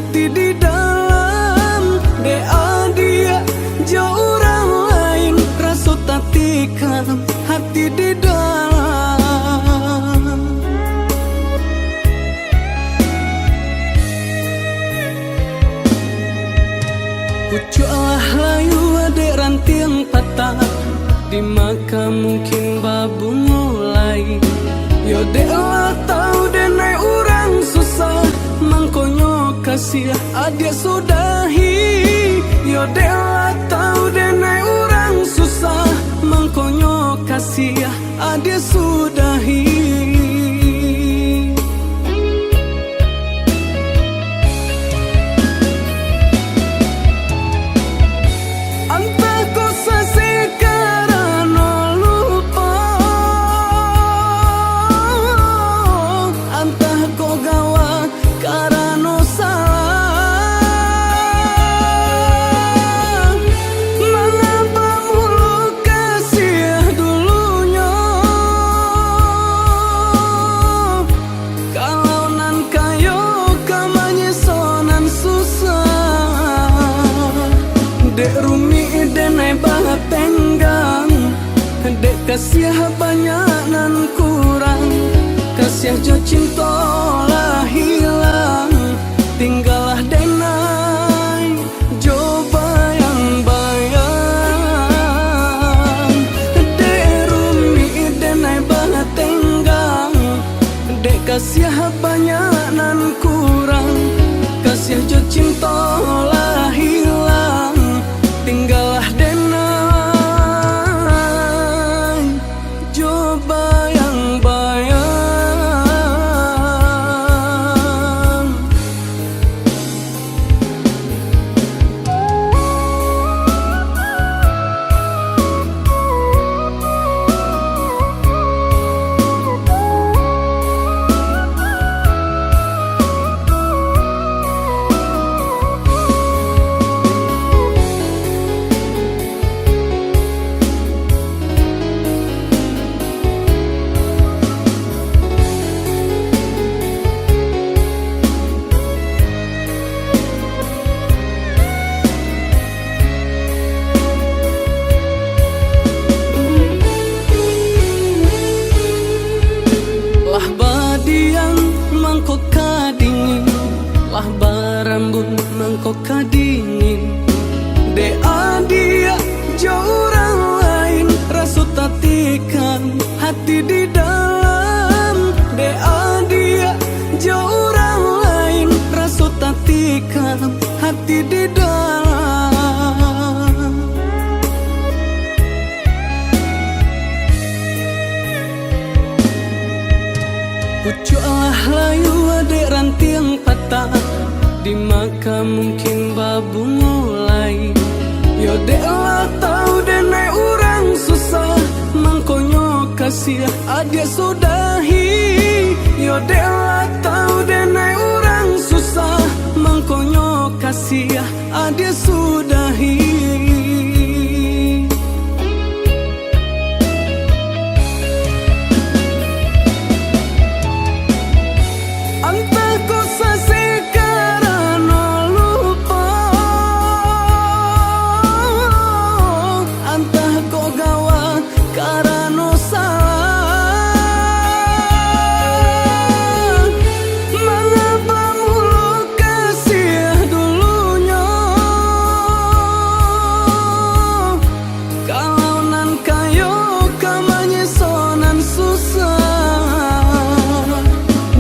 hati di dalam. Dea dia jauh orang lain, rasa tak tikam hati di dalam. Pucuklah layu adek ranting patah, di maka mungkin babu mulai. Yo dek lah tahu dek naik orang susah, mangkonyo kasih adik sudahi. Yo dek lah tahu dek naik orang susah, mangkonyo kasih adik sudahi. Dek rumi denai banget tenggang, dek kasih banyak nan kurang, kasih jo cinta lah hilang, tinggallah denai jo bayang-bayang. Dek rumi denai banget tenggang, dek kasih banyak nan kurang, kasih jo cinta lah hilang, tinggallah denai jo bayang-bayang. Lah badiang mangkok kadingin, lah barambun mangkok kadingin. Dea dia jauh orang lain, rasa tatikan hati di dalam. Dea dia jauh orang lain, rasa tatikan hati di dalam. Pucuklah layu adek ranting patah, di maka mungkin babu mulai. Yo dek lah tahu dek naik orang susah, mangkonyo kasih adik sudahi. Yo dek lah tahu dek naik orang susah, mangkonyo kasih adik sudahi.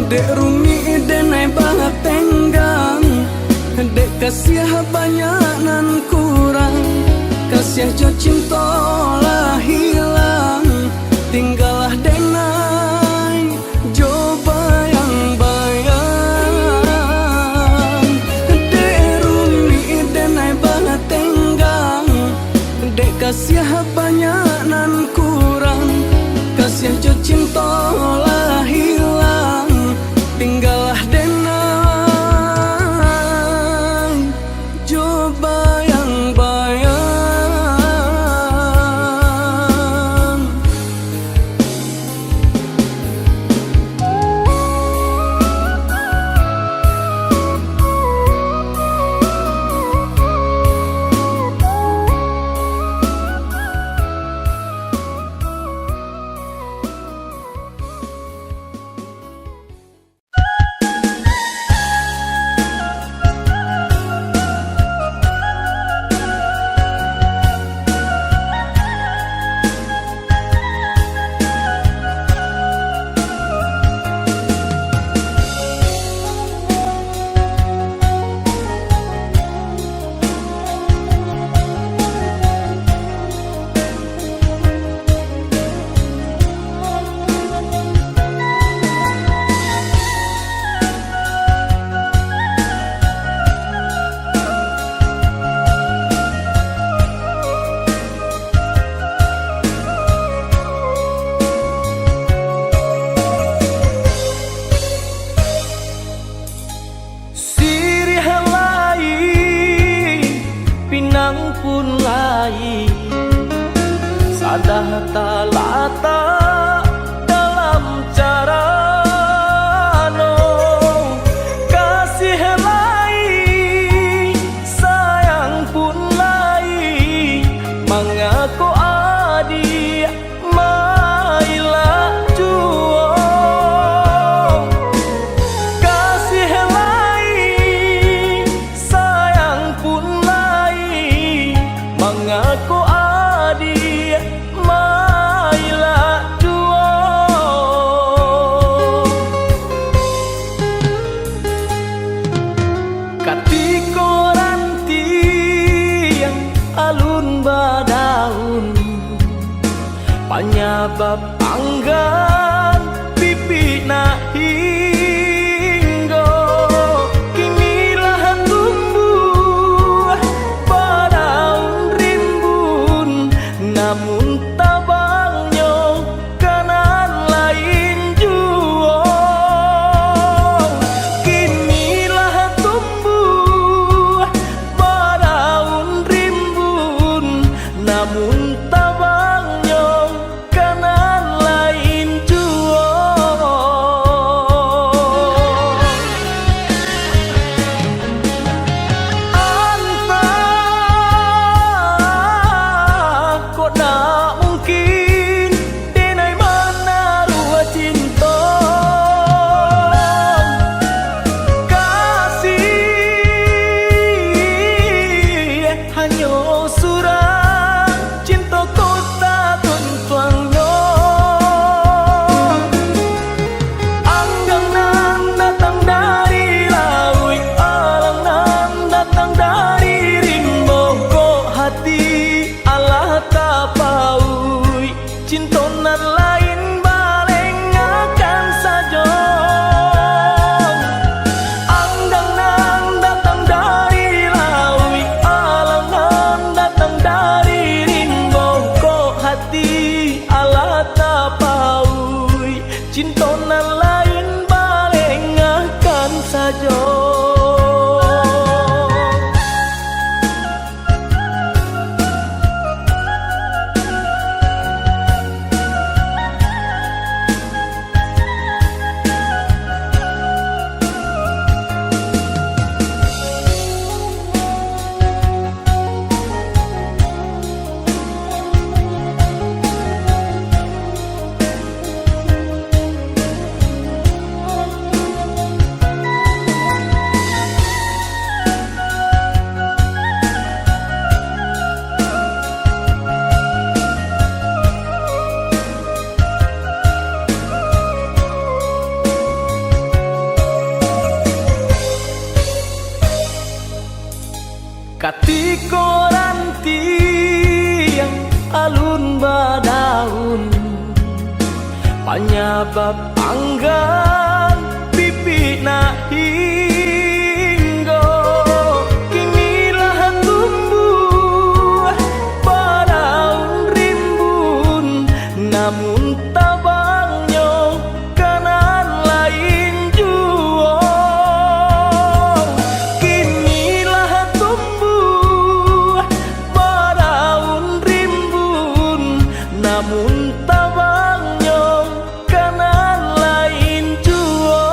Dek rumi denai banget tenggang, dek kasih banyak nan kurang, kasih jo cinta lah hilang, tinggallah denai jo bayang-bayang. Dek rumi denai banget tenggang, dek kasih banyak nan kurang, kasih jo cinta lah hilang, tinggallah denai jo bayang-bayang. nyata dalam cara no kasih lain sayang pun lain mengaku adik mailah juo kasih lain sayang pun lain mengaku adik mailah juo katiko ranti yang alun badaun penyebab anggan pipi na hinggo kinilah tumbuh badaun rimbun namun tabangnya kanan lain juo kinilah tumbuh badaun rimbun namun tabangnya kanan lain juo anta kok tak mungkin denai mana rua cinta kasih hanya surah cinta kota tuntuangnya anggang nan datang dari laut alang nan datang dari rimbo kok hati Allah tapaui cinta nan lain baleng akan saja anggang nan datang dari laut alang nan datang dari rimbo kok hati Allah tapaui cinta nan lain baleng akan saja katiko ranti yang alun badaun penyebab anggan pipi na hinggo kinilah tumbuh badaun rimbun namun tabangnya kanan lain juo kinilah tumbuh badaun rimbun namun tabangnya kanan lain juo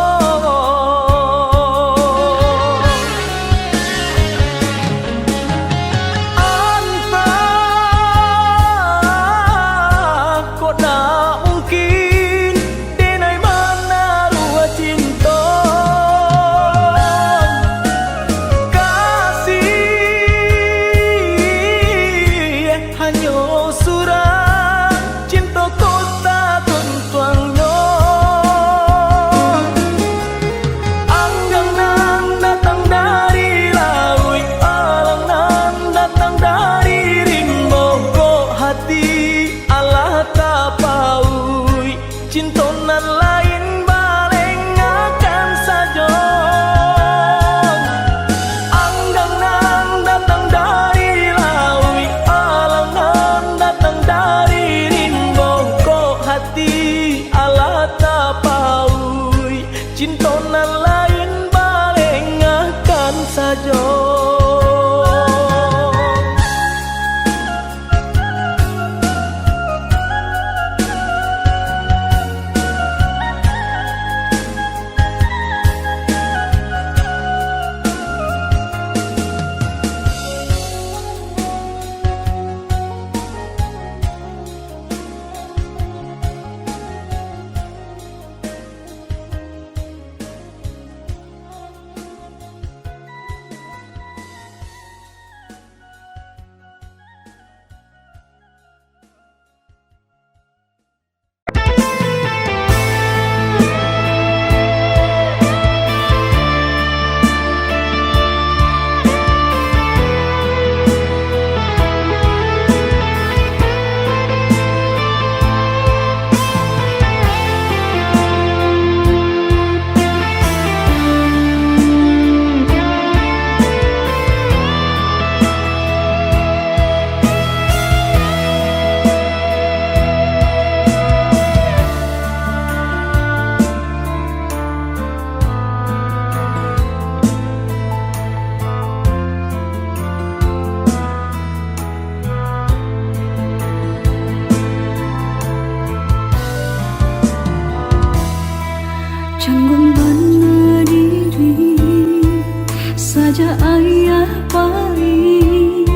saja ayah baik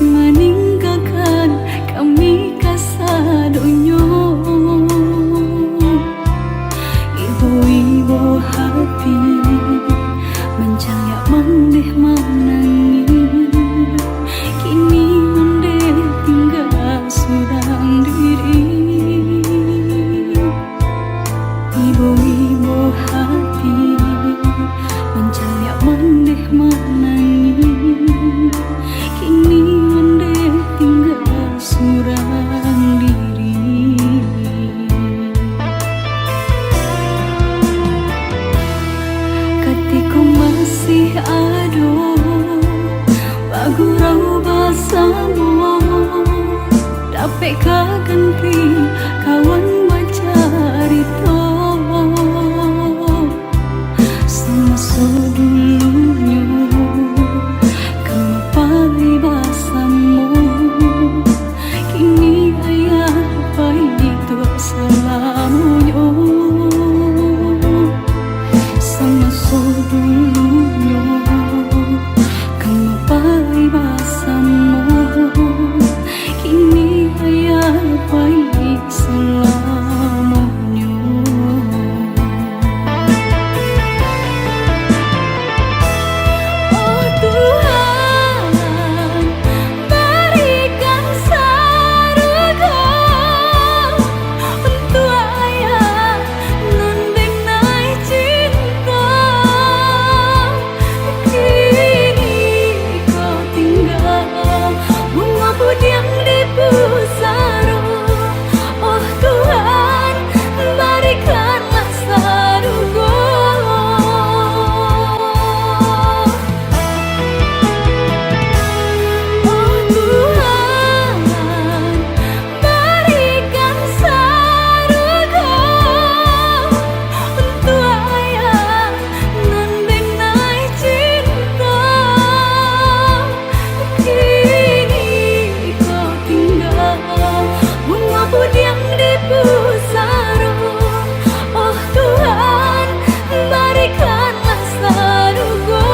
meninggalkan kami kasadonyo. Ibu-ibu hati mencaya mendeh menangis, kini mendeh tinggal surang diri. Ibu-ibu hati mencaya mendeh menangis, kini mendeh tinggal surang diri. Ketika masih ada bagurau basamu, dapat ganti kawan macarito. Semasa dulunya kemapai basamu, kini ayah baik itu selamunya. Semasa dulunya kemapai basamu, kini ayah baik selamanya. Oh Tuhan, berikan surga untuk ayah nan denai cinta. Kini kau tinggal bunga budiang di pusara. Oh Tuhan, berikanlah surga. Oh Tuhan, berikan surga untuk ayah nan denai cinta. Kini kau tinggal bunga budiang di pusara. Oh Tuhan, berikanlah surga.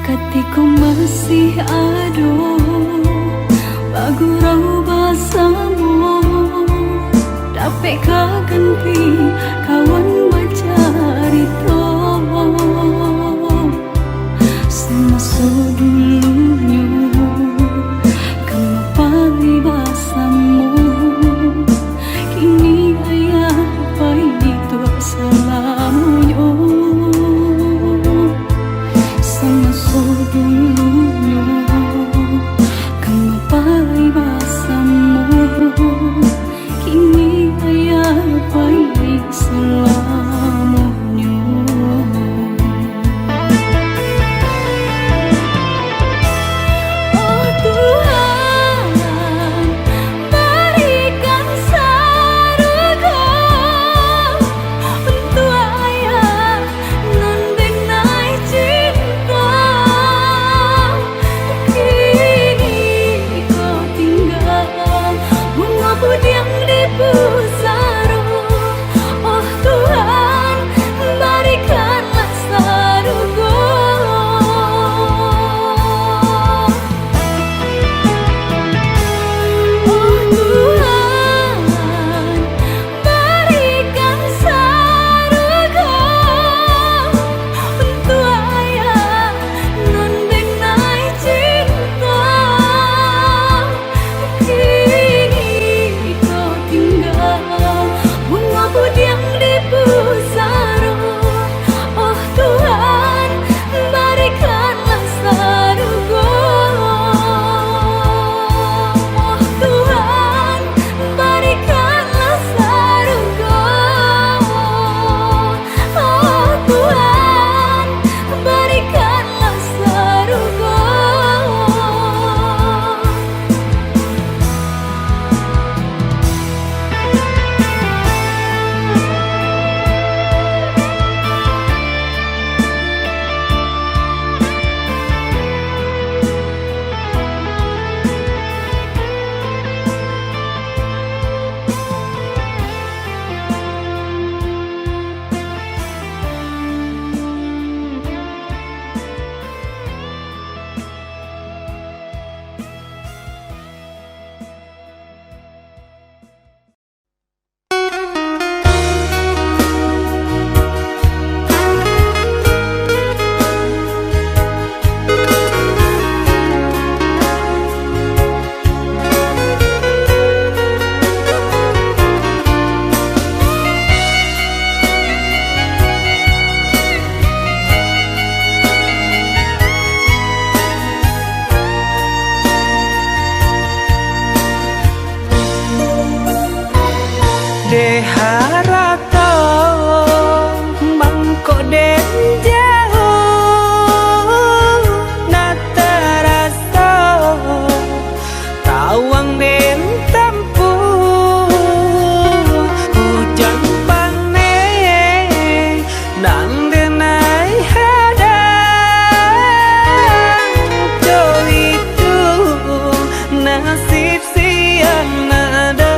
Ketika masih ada bagurau basamu, dapat ganti kawan macarito. Semasa dulunya kemapai basamu, kini ayah baik itu selamunya. Semasa dulunya De harato mangko den jauh na terasa tawang den tempuh hujan pane nang denai hadang jo itu nasib siang nada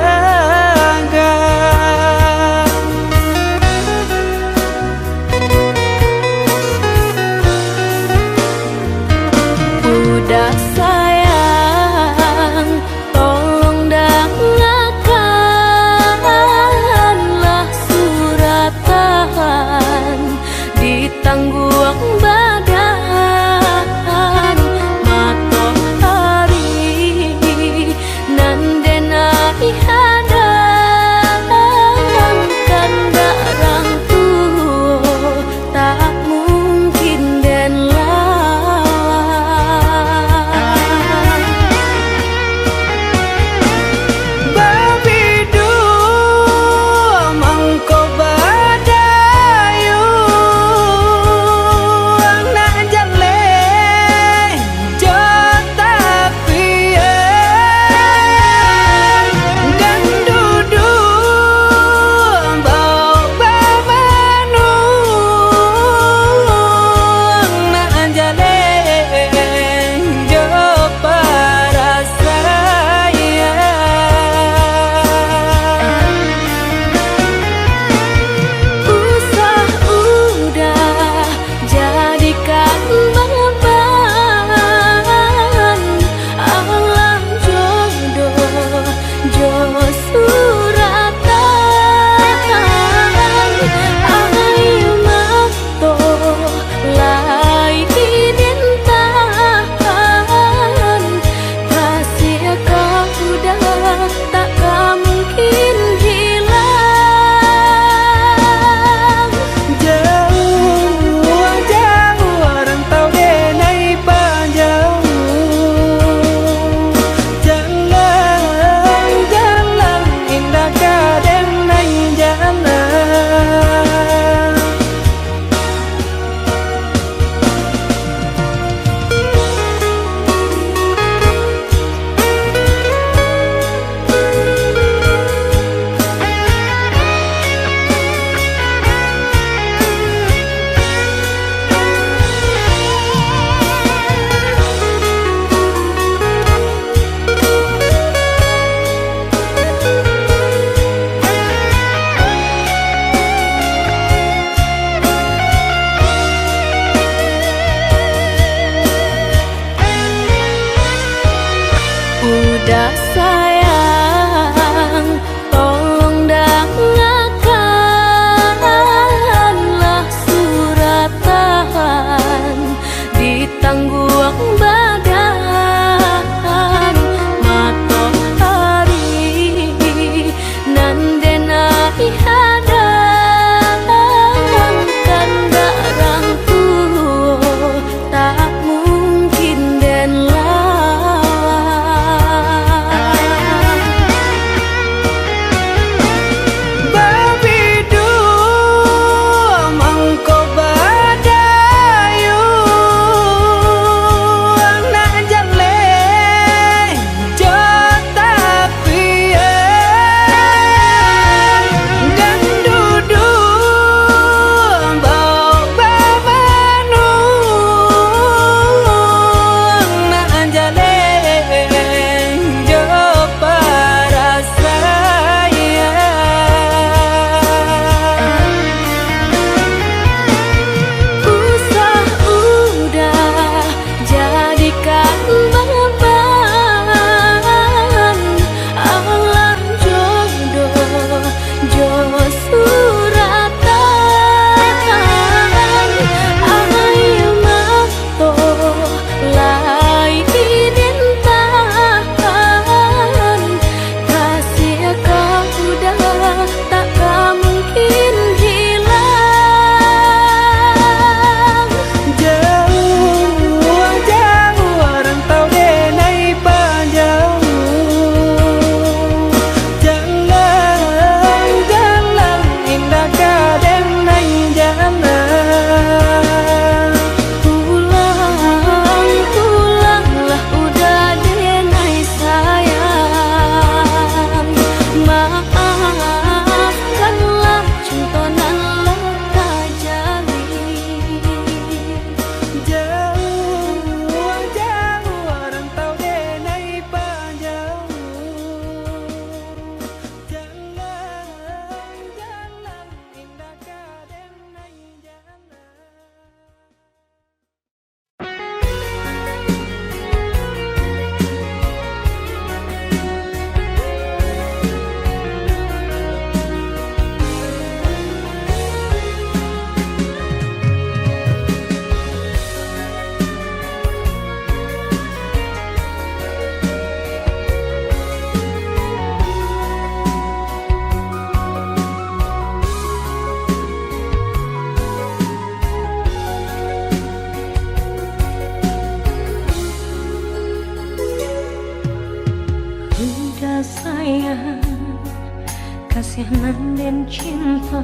kasihan dan cinta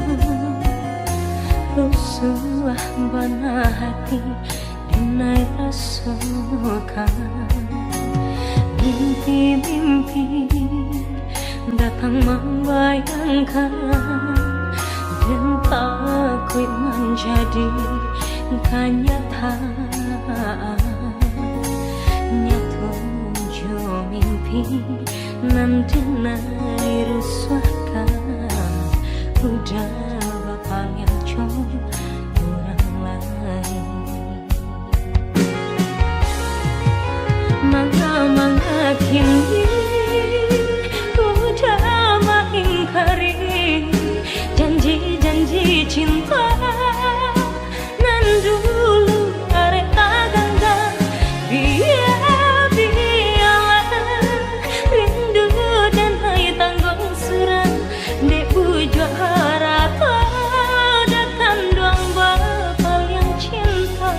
rusuh bana hati dinai rasukan mimpi-mimpi datang membayangkan dan takut menjadi kenyataan nyatu mimpi nanti nai rusuhkan udah bakal yang orang lain mangga kini udah mengingkari janji-janji cinta nan dulu arek tak gangga biarlah rindu dan hai tanggung serang de ujung harata datang doang bakal yang cinta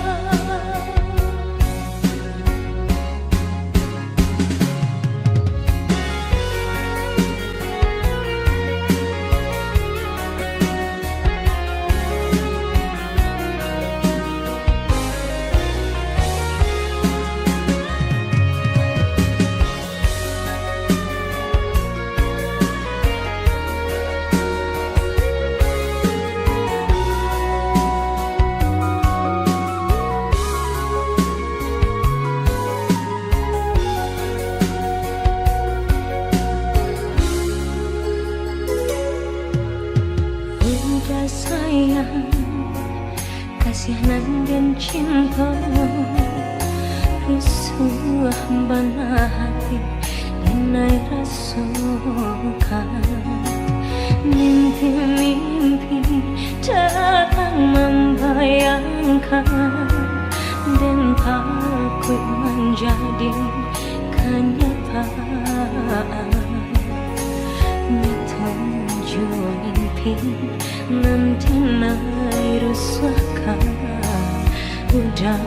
sayang kasihan dan cinta rusuh bana hati dinai rasukan mimpi-mimpi datang membayangkan dan takut menjadi kenyataan menuju mimpi nanti nai rusakan udah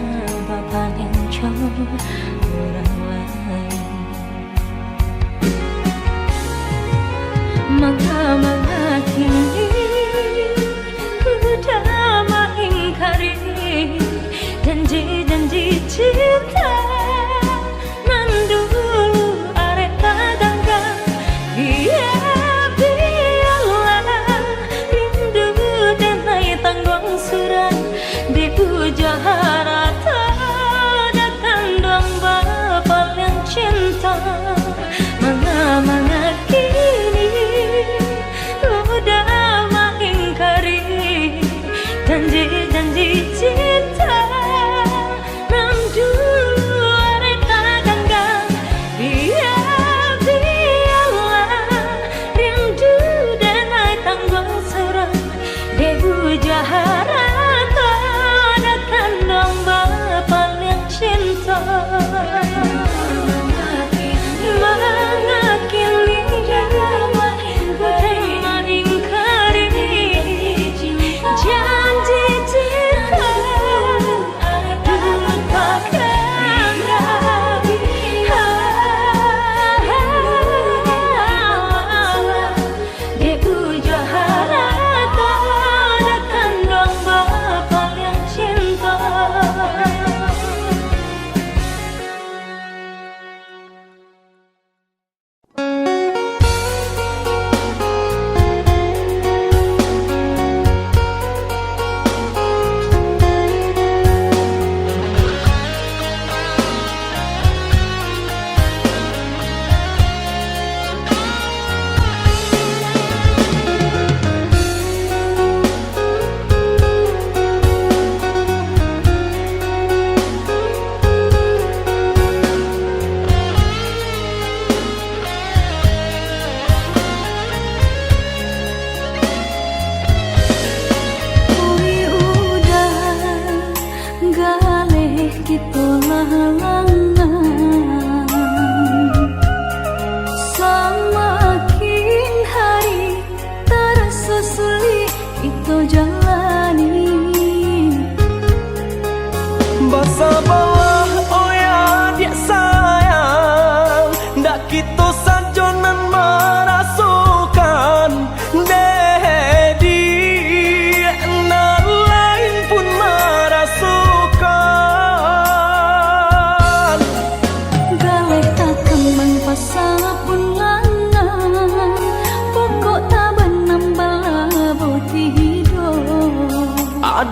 bapak yang orang lain maka kini udah mengingkari janji-janji cinta nan dulu arek tak gangga di puja harata datang doang bapak yang cinta manga kini udah mengingkari janji-janji cinta nam dulu arek tak gangga biarlah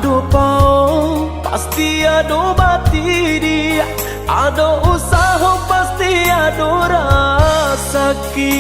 Ado pao pasti ado bati dia, ado usaha pasti ado rasaki.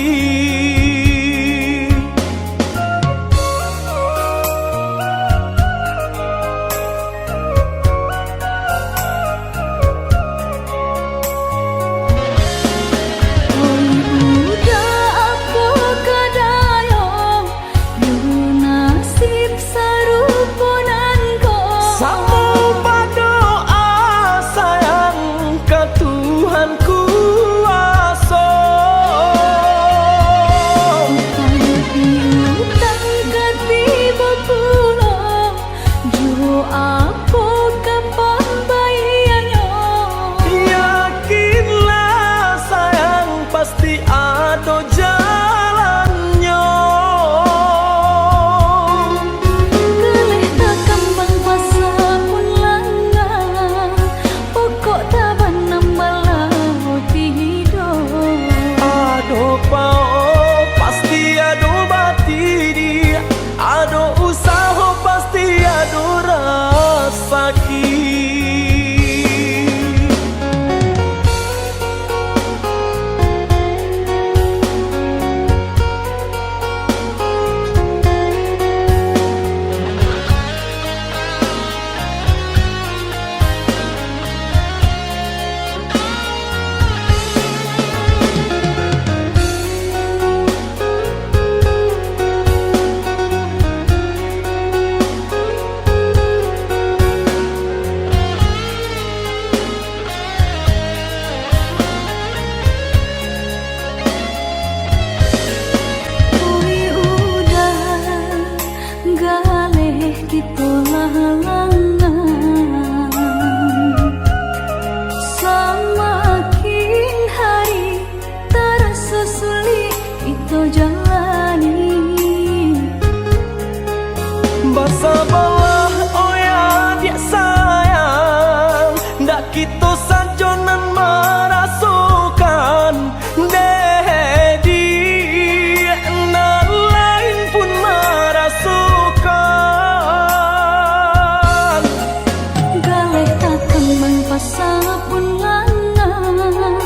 Basabalah oh ya dia sayang, ndak kita sajonan merasukan dedi, nah lain pun merasukan. Galeh tak kembang pasal pun lanang,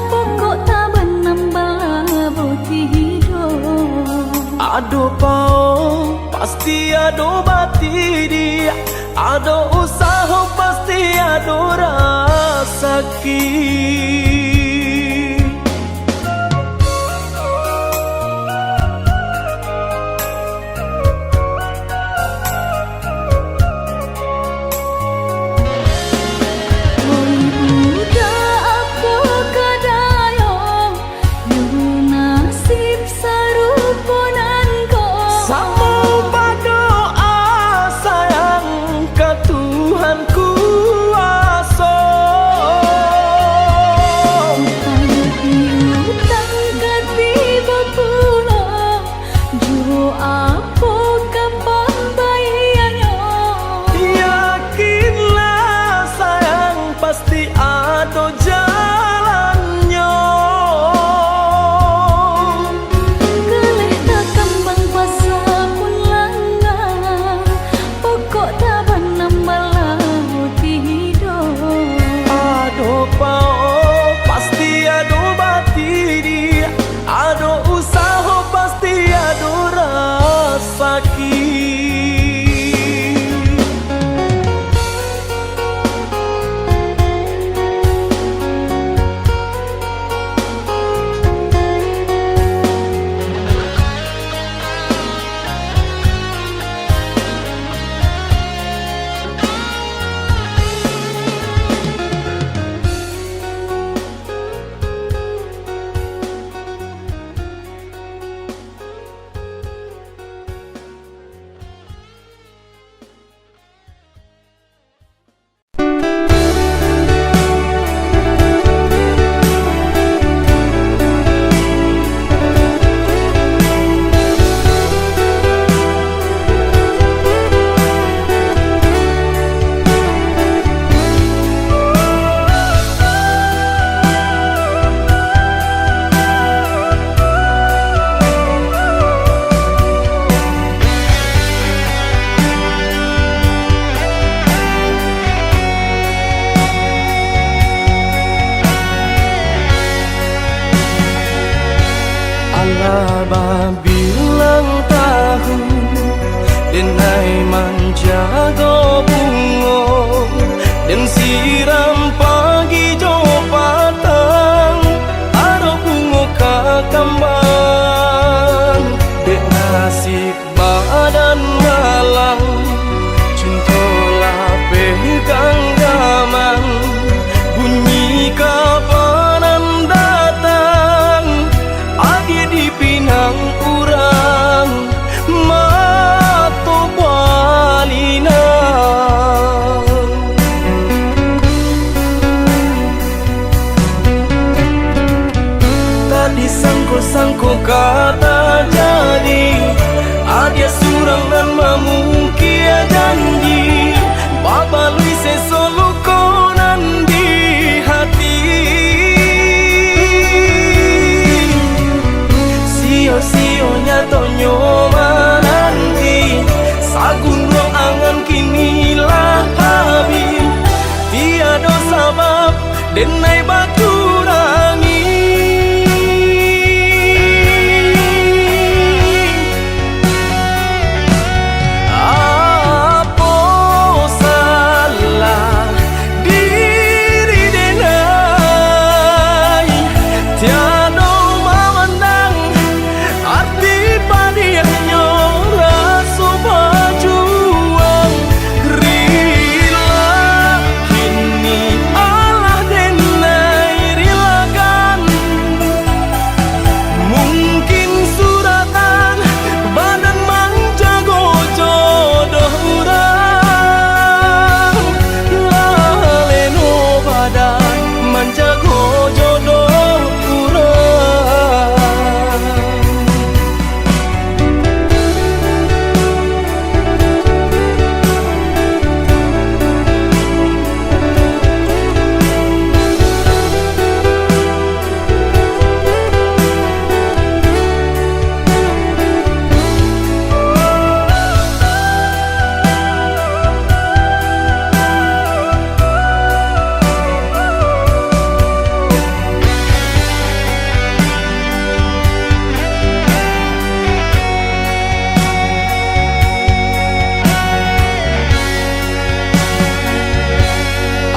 pokok tak benambah boti hidup. Ado pao pasti ado bati dia, ado usaha pasti ado rasaki. bilang tahu denai menjaga bungo dan siram pagi jo patang aro bungo kakambang dek nasib badan malang cintolah pegang gaman bunyi kapanan datang adi di pinang urang mato balina tadi sangko kata jadi adia surang nan mamungkia janji baba lui sesolo konan di hati sio nyato nyoma nanti sagun ruang angan kini lah habis tiada sabab denai baturangi apa salah diri denai tiada memandang arti padiahnya rasa berjuang rila kini Allah denai rilakan mungkin suratan badan menjago jodoh urang laleno badan menjago jodoh urang.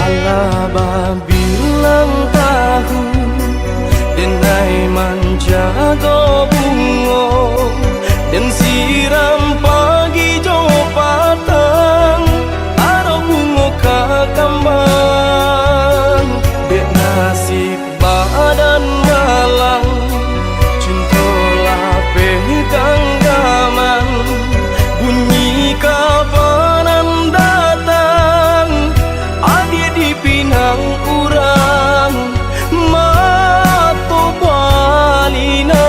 Allah bilang tahu denai menjaga bungo dan siram pagi jo patang aro bungo kakambang dek nasib badan malang cintolah pegang gaman bunyi kapanan datang adi di pinang urang mato balina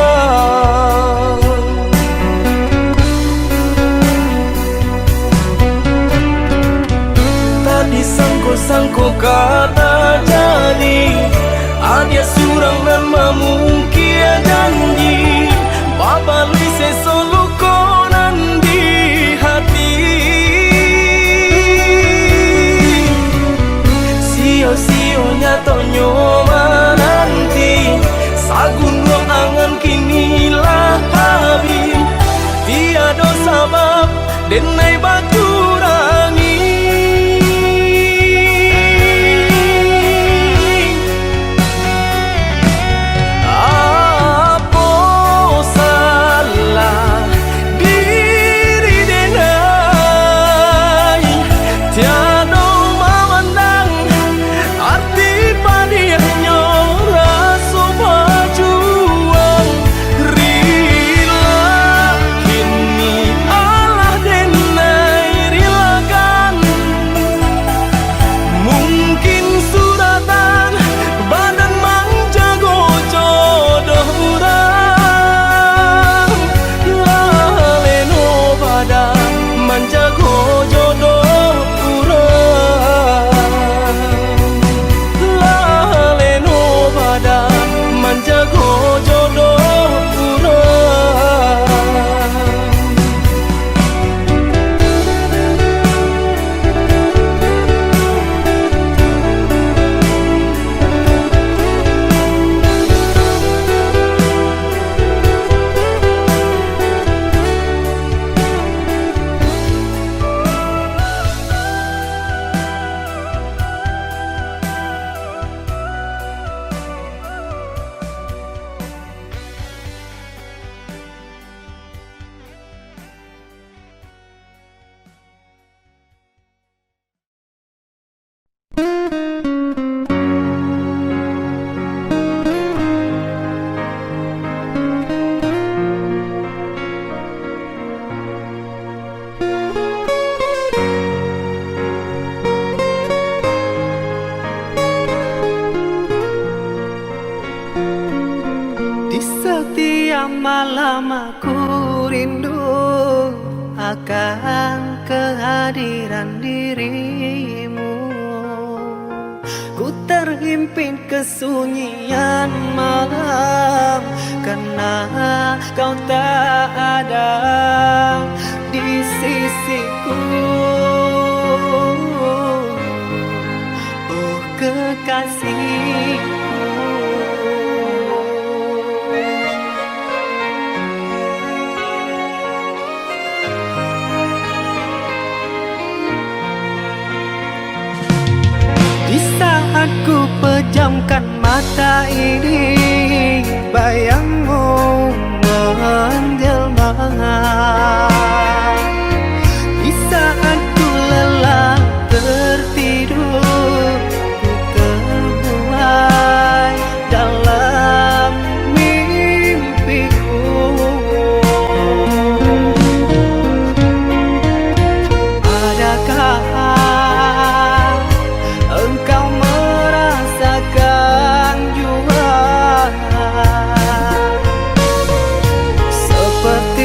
tadi sangko kata jadi adia surang nan mamungkia janji baba lui sesolo konan di hati sio nyato nyoma nanti sagun ruang angan kini lah habis tiada sabab denai baturangi apa salah diri denai tiada memandang arti padiahnya rasa berjuang rila kini Allah denai malam aku rindu akan kehadiran dirimu. Ku terhimpit kesunyian malam karena kau tak ada di sisiku. Oh kekasihku, di saat ku pejamkan mata ini, bayangmu menjelma. Di saat ku lelah tertidur, ku terbuai dalam mimpiku. Adakah engkau merasakan jua seperti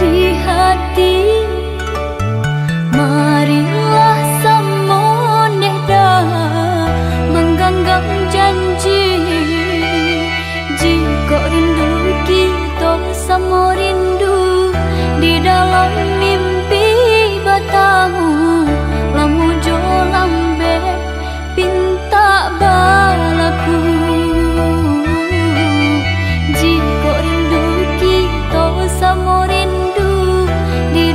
di hati. Marilah samoneh dah menggenggam janji. Jika rindu kita sama rindu di dalam mimpi batamu, lamu jo lambe pinta balaku. Jika rindu kita sama rindu di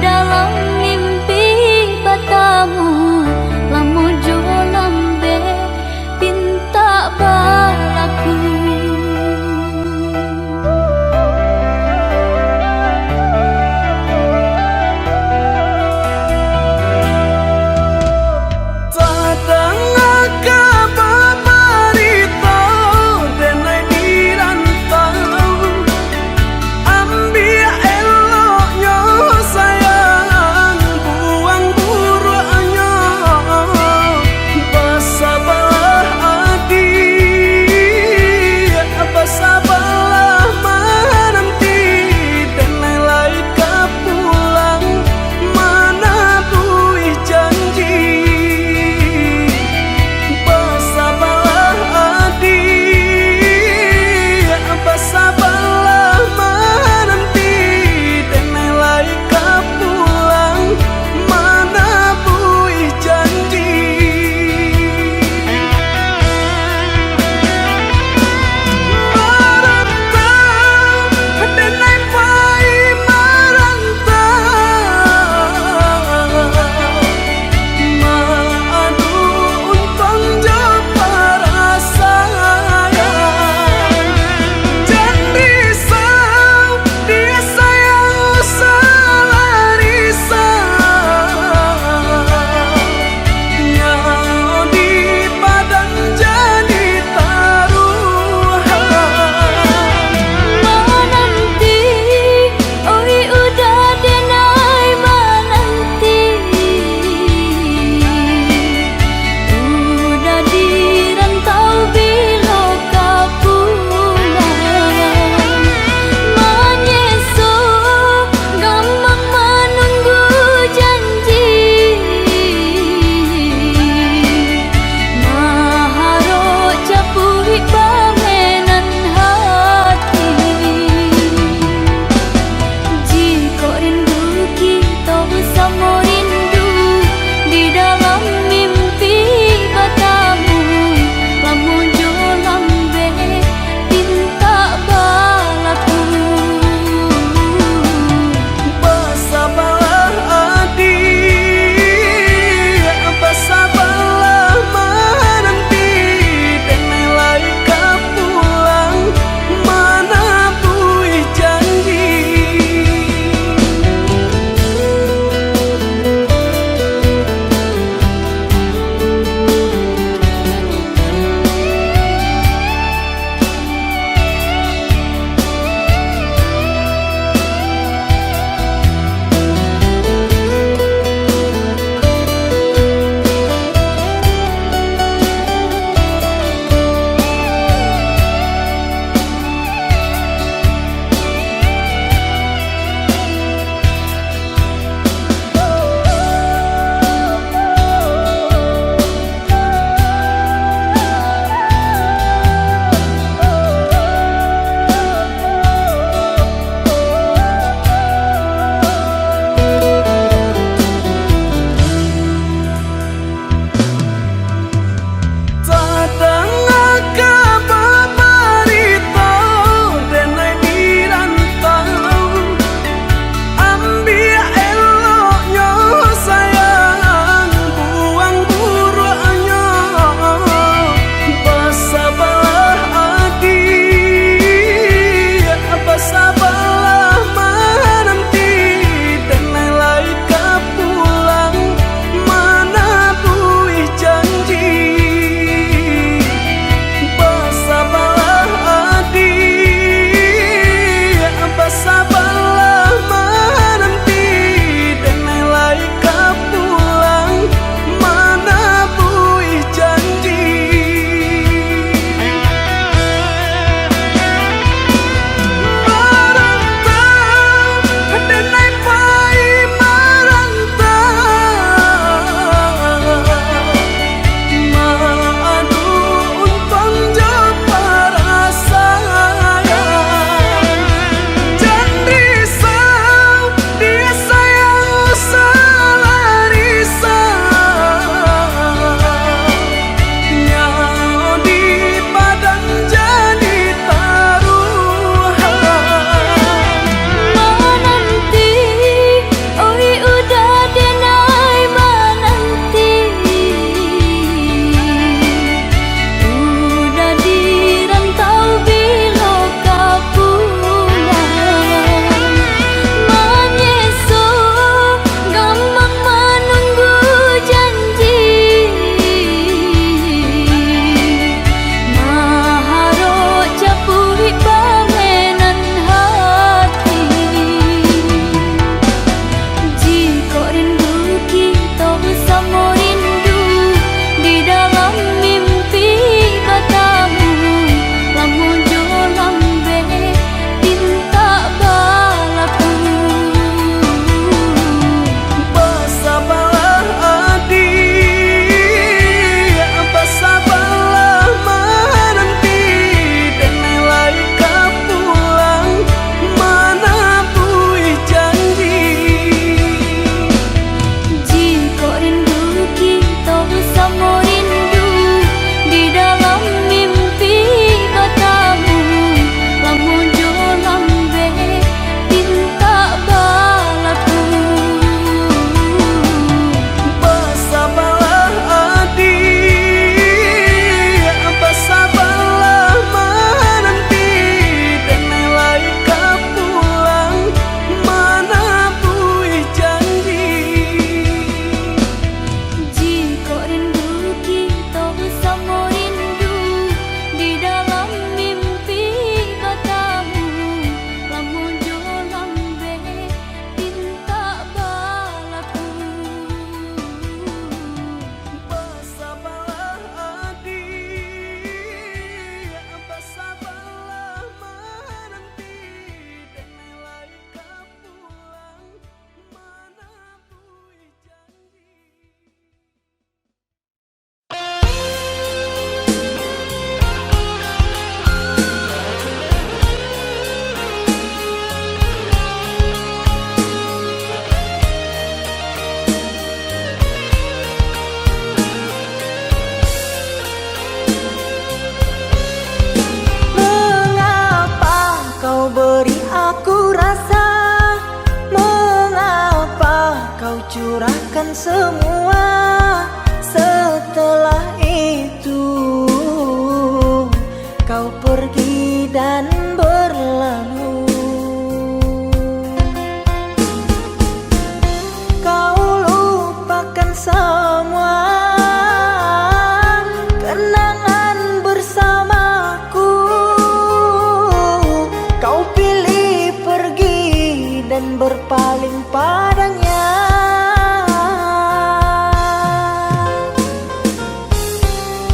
berpaling padanya.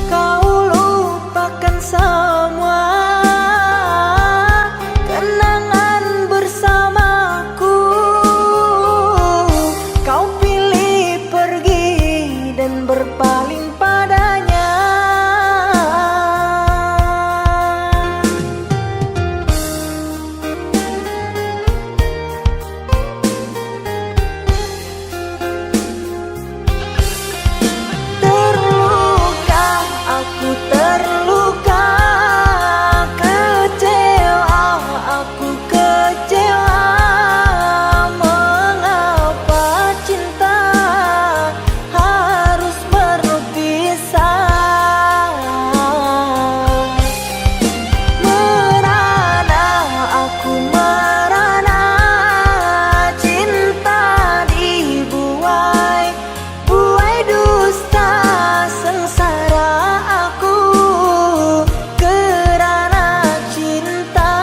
Kau lupakan semua kenangan bersamaku. Kau pilih pergi dan berpaling padanya. Terluka, aku terluka, kecewa, aku kecewa. Mengapa cinta harus berpisah? Merana, aku merana, cinta dibuai, buai dusta sengsara aku kerana cinta.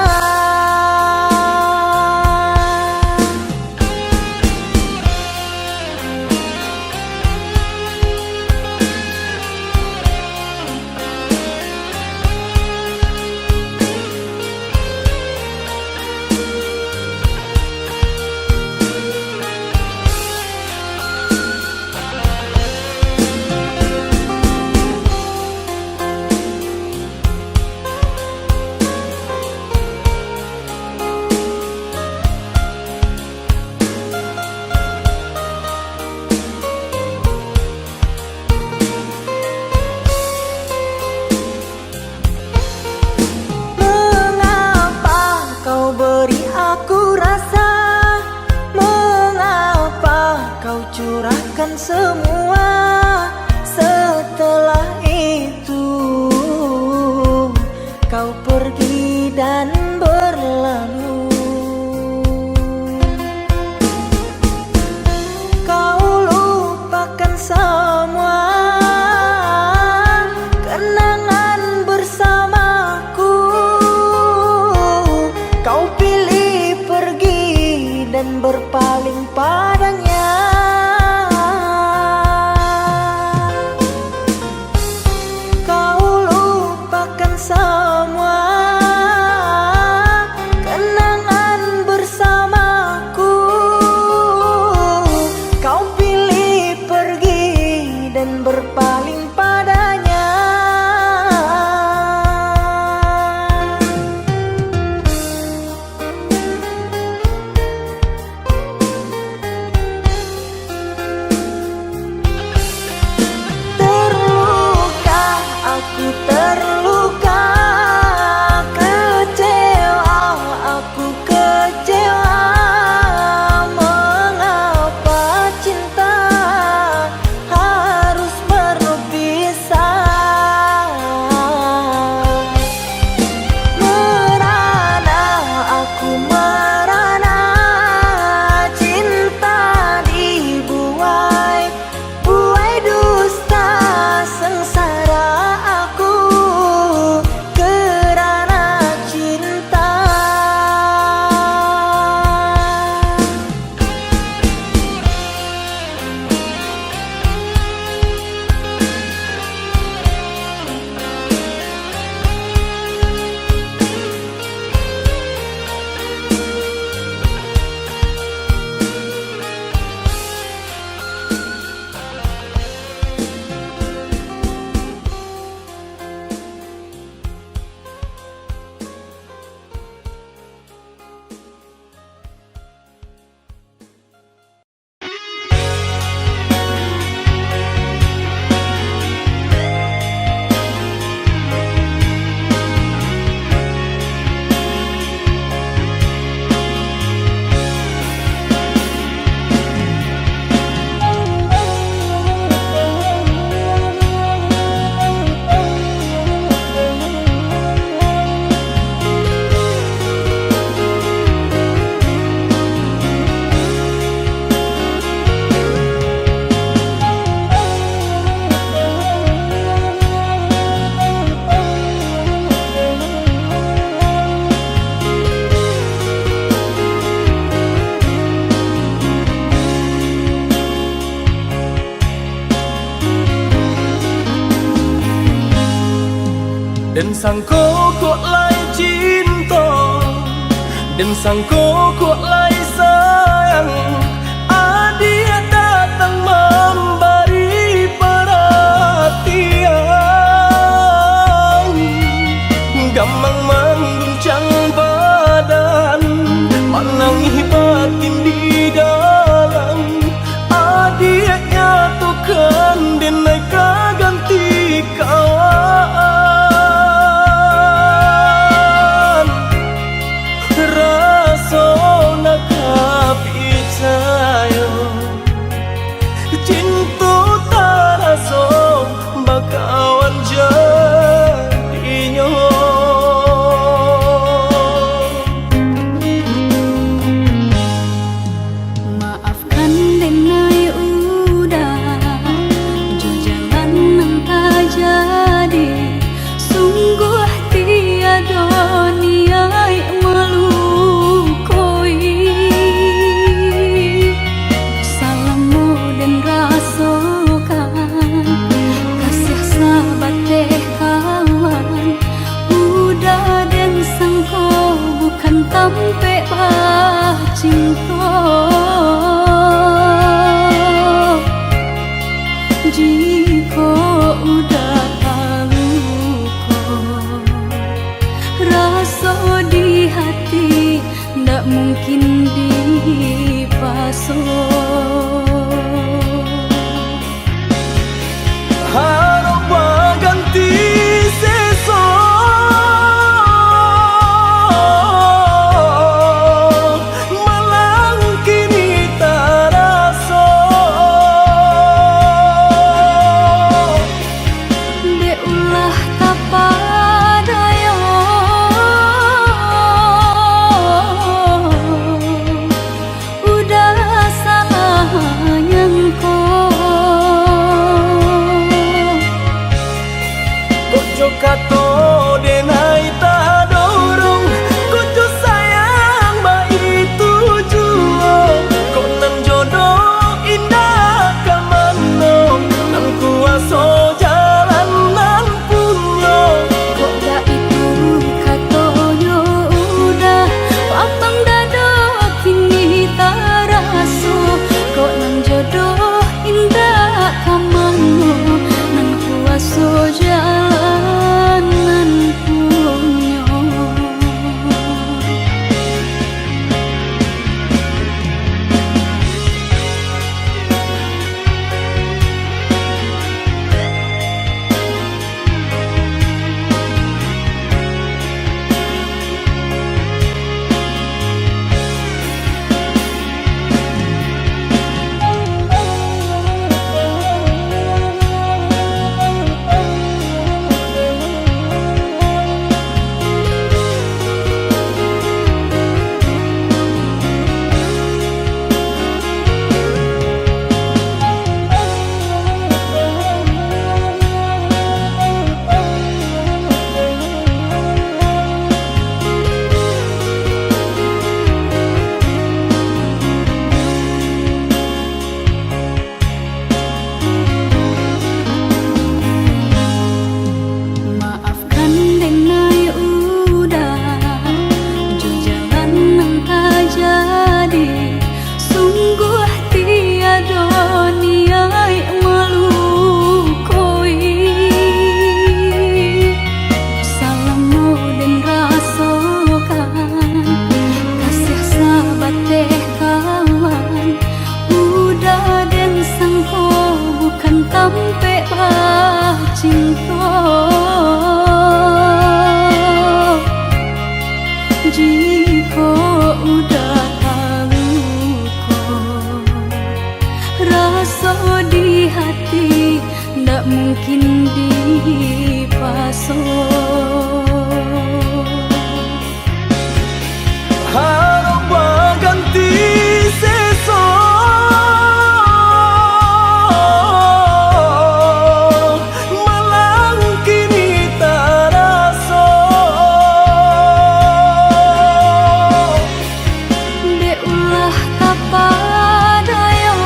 Mengapa kau beri aku rasa? Mengapa kau curahkan semua? Setelah itu kau pergi dan berlalu. Kau lupakan semua kenangan bersamaku. Kau pilih pergi dan berpaling padanya. Kau lupakan semua kenangan bersamaku. Kau pilih pergi dan berpaling padanya. Dan sangko kok lai cinta, dan sangko kok lai sayang. Dia datang memberi perhatian, gampang mengguncang badan, menangis batin di dalam. Dia nyatukan denai ganti kawan. Rasa nak percaya cinta tak rasa bakawan jadinya. Maafkan denai udah jo jalan nang tak jadi. Sungguh tiada niat melukoi. Salahmu dan rasakan kasih sahabat teh kawan. Udah dan sangko bukan tampe cinta. Jika udah tahu kok rasa di hati ndak mungkin dipasung. Harap ganti sesok, malang kini tak rasa. Dek ulah tak padaya, udah salah nyangko. Kojo kato denai tak dorong, kojo sayang ba itu jua. Kok nan jodoh indah kamano, nang kuaso jalan nan punya. Kok dah itu katonyo udah papang dado kini tak raso. Kok nan jodoh indah kamano, nan kuaso jalan nan punya. Maafkan denai udah jo jalan nang tak jadi. Sungguh tiada niat melukoi. Salahmu dan rasakan kasih sahabat teh kawan. Udah dan sangko bukan tampe cinta. Jika udah tahu kok rasa di hati ndak mungkin dipasung. Harap ganti sesok, malang kini tak rasa. Dek ulah tak padaya,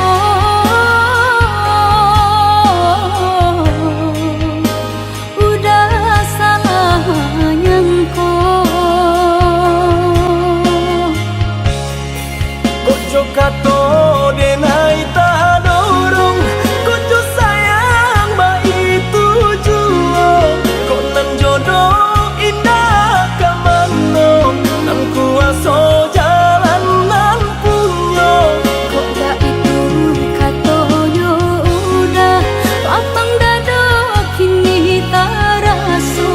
udah salah kato denai tak dorong kucu sayang bayi tujuan kok nan jodoh indah kamano nan kuaso jalan nan punyo kok dak itu katonyo udah lapang dado kini tak raso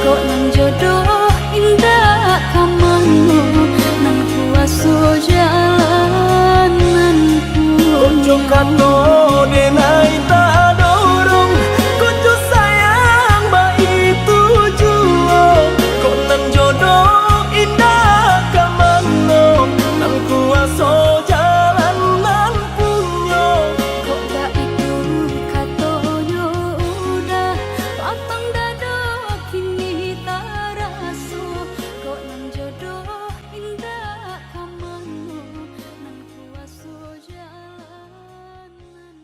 kok nan jodoh indah kamano nan kuaso jalan nan kucu kato denai tak dorong kucu sayang bayi tujuan kok nan jodoh indah kamano nan kuaso jalan nan punyo kok dak itu katonyo udah lapang dado kini tak raso kok nan jodoh indah kamano nan kuaso jalan nan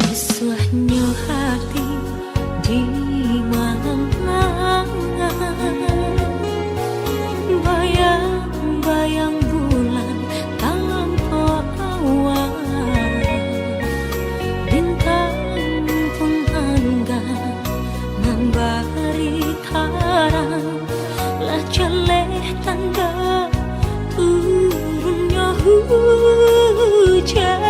Resahnya hati di malam bayang-bayang bulan tanpa awan bintang pengangga memberi terang lah celeh tanda turunnya hujan.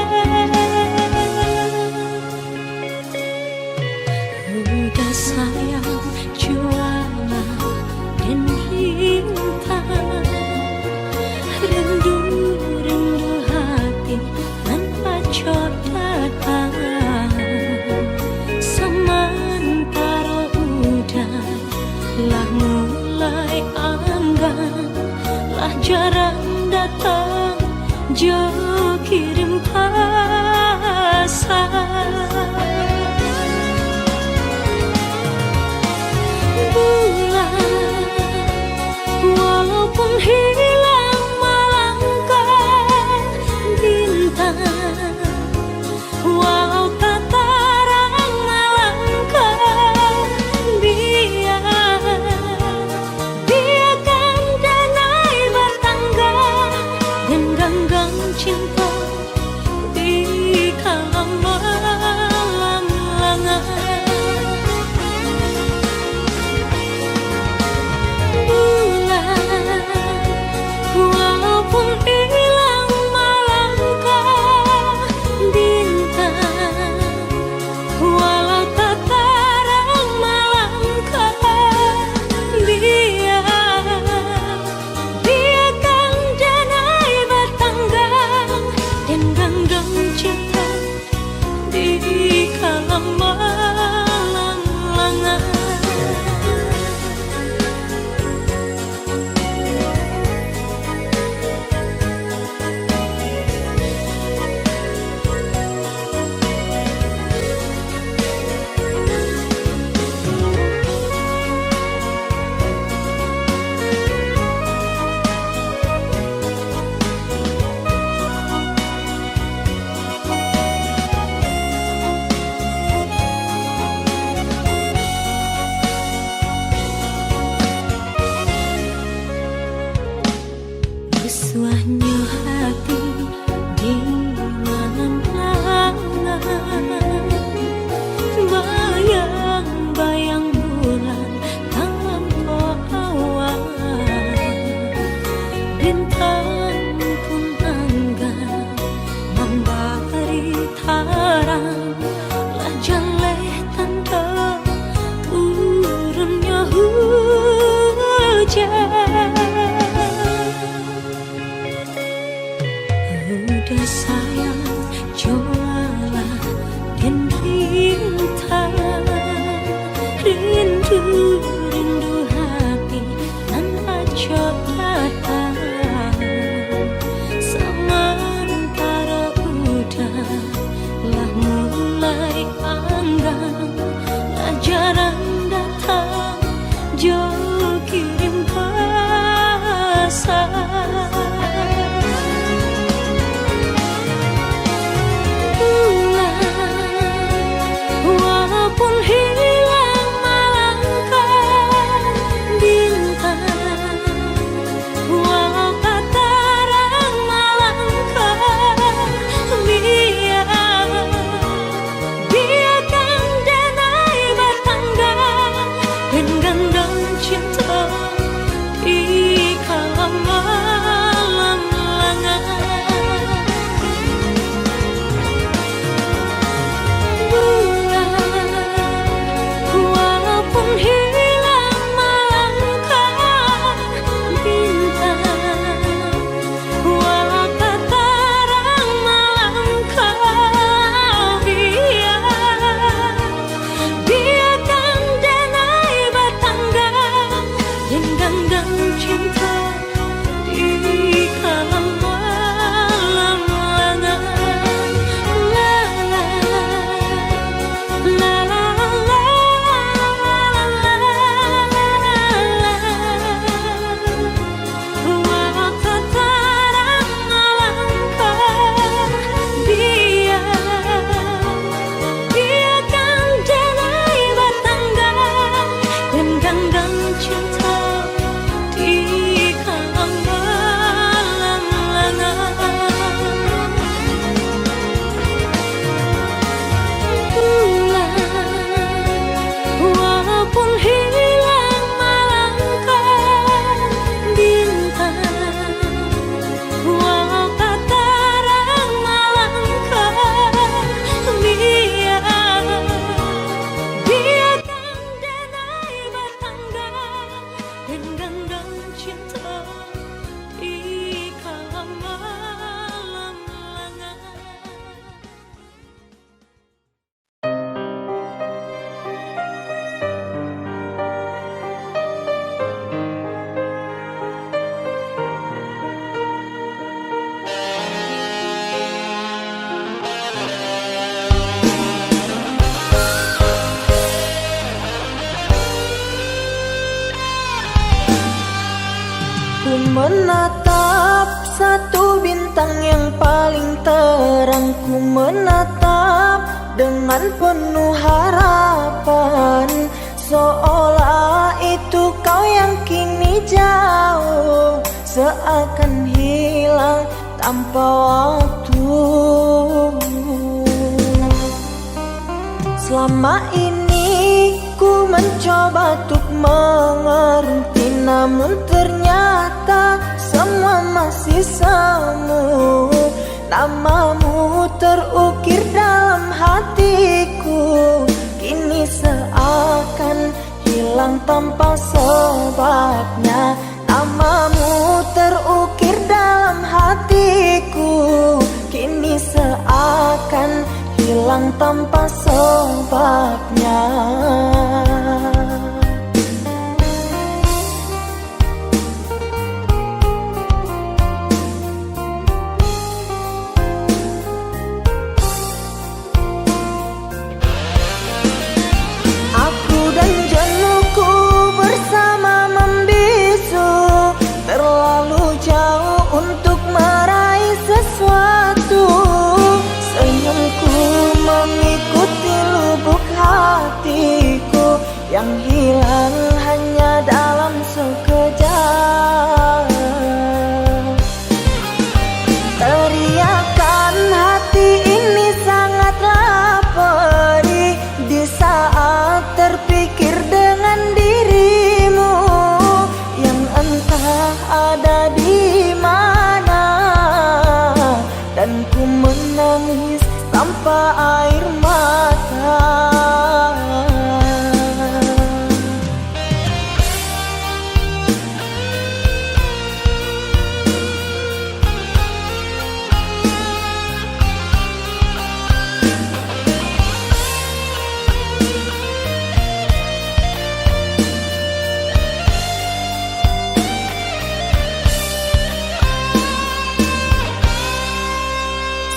Udah sayang juara dan bintang rindu hati tanpa datang sementara udah lah mulai anggan lah jarang datang jauh kirim pasang menatap satu bintang yang paling terang, ku menatap dengan penuh harapan, seolah itu kau yang kini jauh, seakan hilang tanpa waktu. Selama ini ku mencoba untuk mengerti, namun ternyata semua masih semu. Namamu terukir dalam hatiku, kini seakan hilang tanpa sebabnya. Namamu terukir dalam hatiku, kini seakan hilang tanpa sebabnya. Aku dan jenuhku bersama membisu, terlalu jauh untuk meraih sesuatu. Senyumku mengikuti lubuk hatiku yang hilang hanya dalam sekejap. Teriakan hati ini sangatlah perih di saat terpikir dengan dirimu yang entah ada di mana, dan ku menangis tanpa air mata.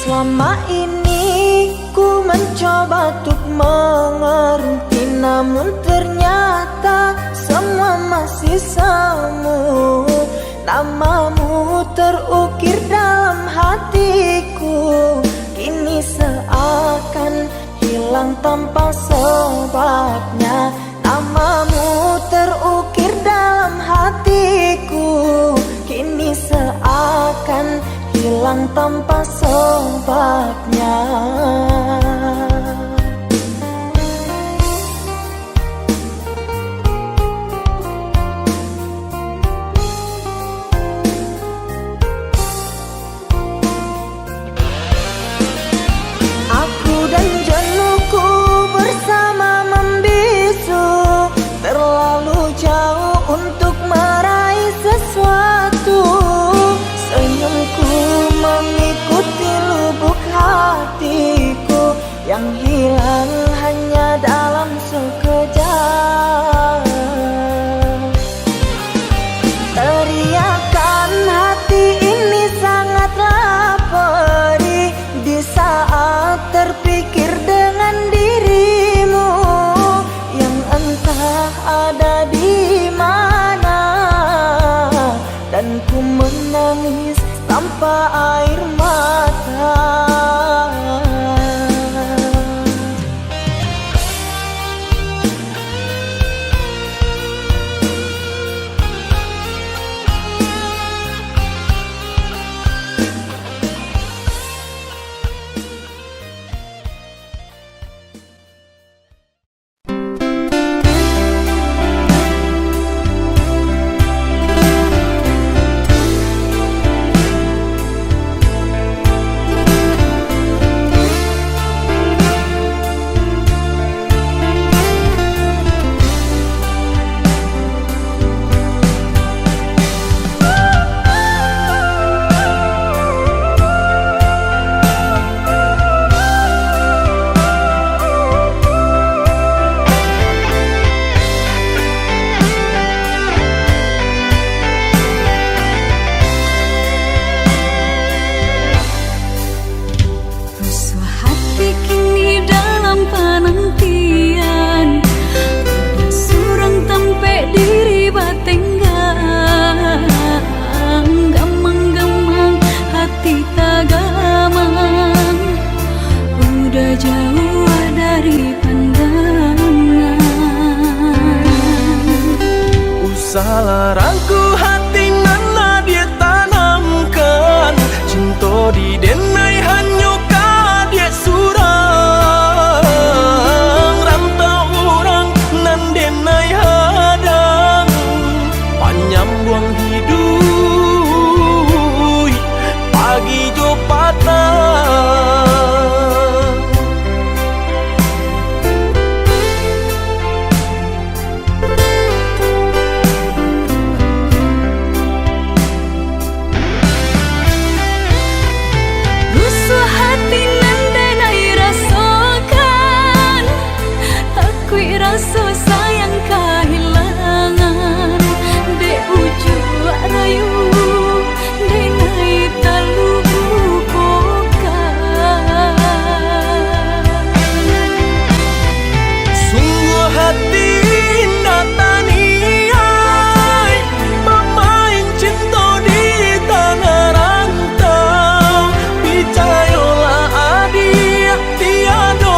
Selama ini ku mencoba untuk mengerti, namun ternyata semua masih semu. Namamu terukir dalam hatiku, kini seakan hilang tanpa sebabnya. Namamu terukir dalam hatiku, kini seakan hilang tanpa sebabnya. Aku dan jenuhku bersama membisu, terlalu jauh untuk meraih sesuatu. Senyumku mengikuti lubuk hatiku Usaha rangku hati nana dia tanamkan, cinta di denai hanya dia surang, rantau orang nan denai hadang, panjang buang hidup pagi jo patah. Rasa sayang kehilangan de ujung rayu de nai terlupakan. Sungguh hati dataniai pemain cinta di tanah rantau, percayalah adik tiada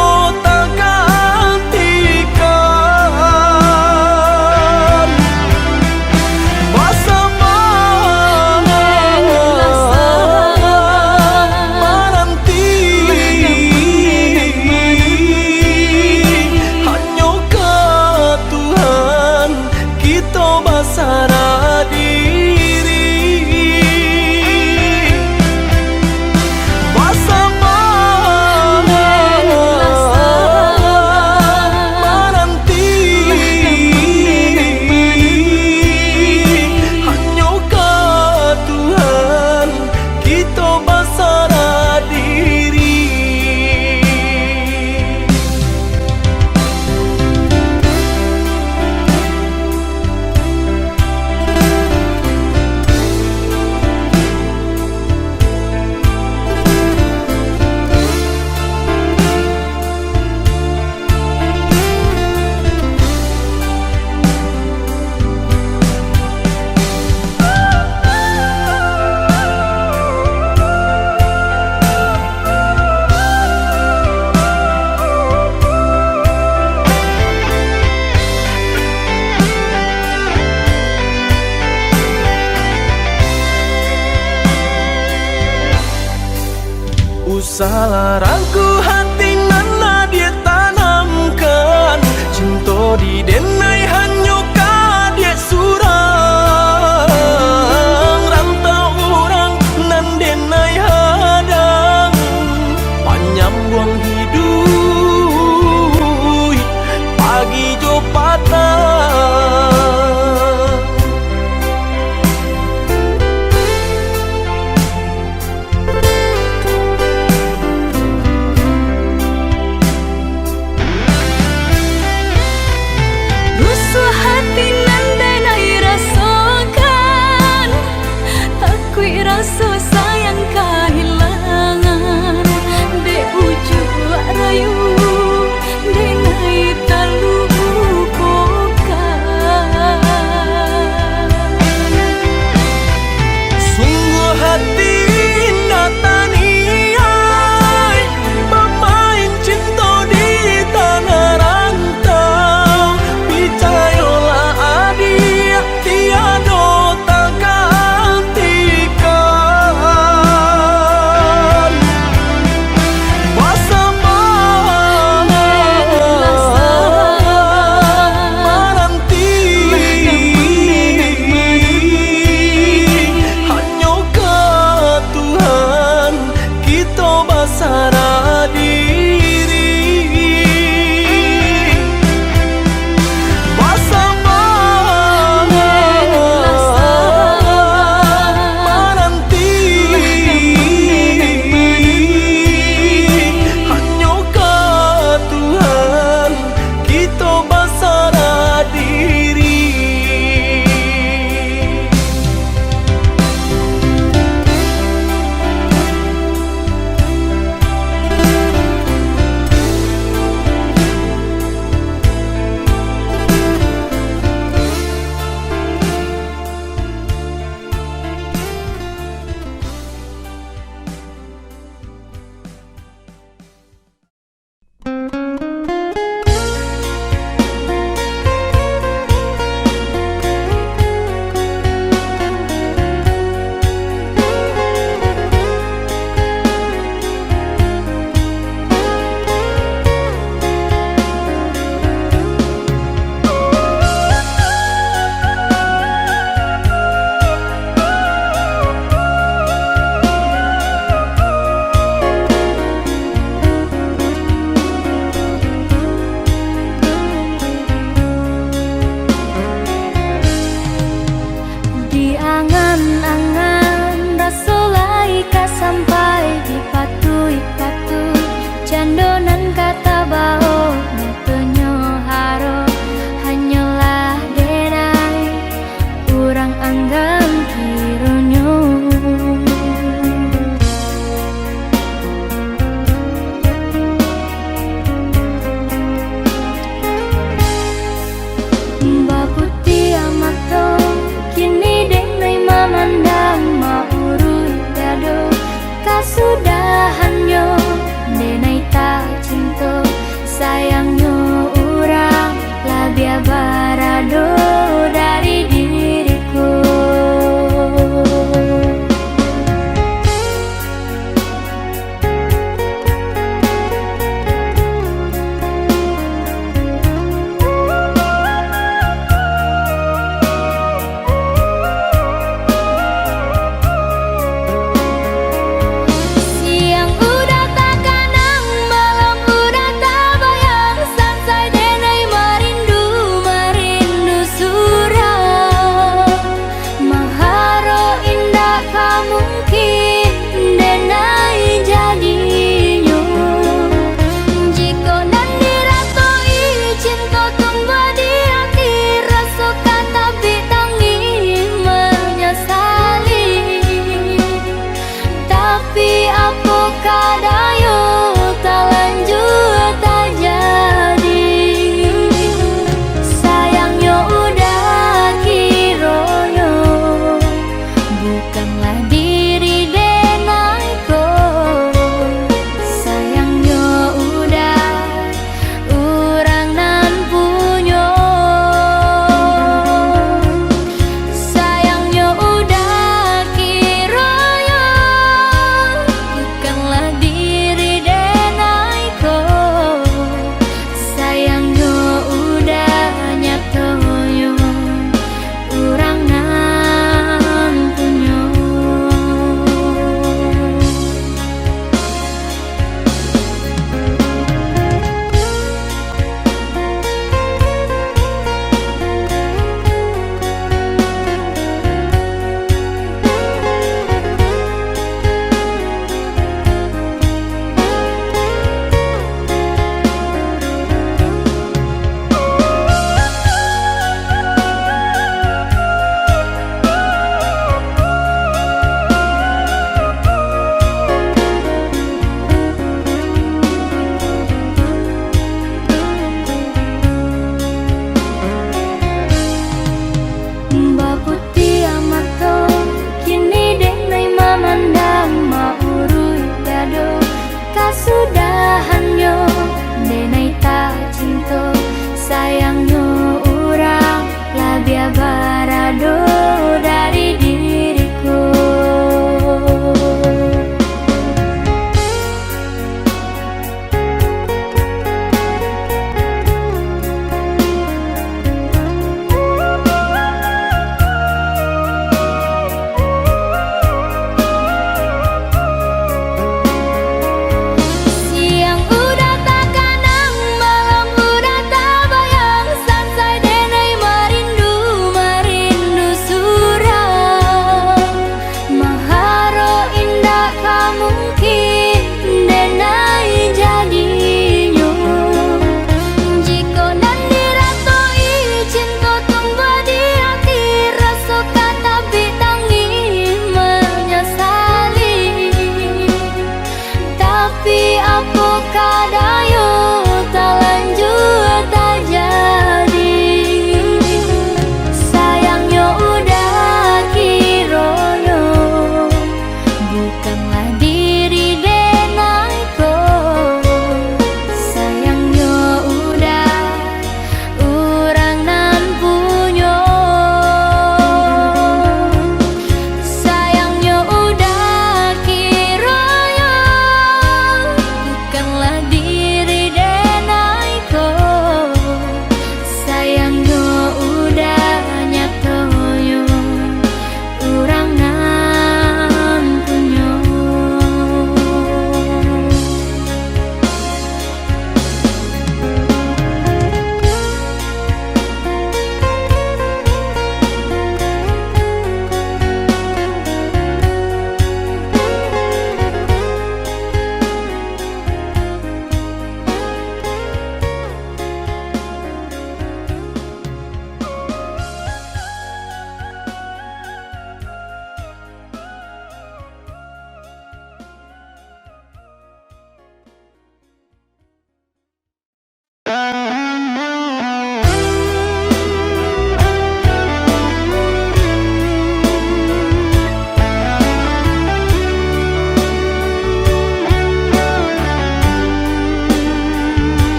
usaha rangku hati nana dia tanamkan, cinta di denai hanya dia surang, rantau orang nan denai hadang, panjang buang hidup pagi jo patah.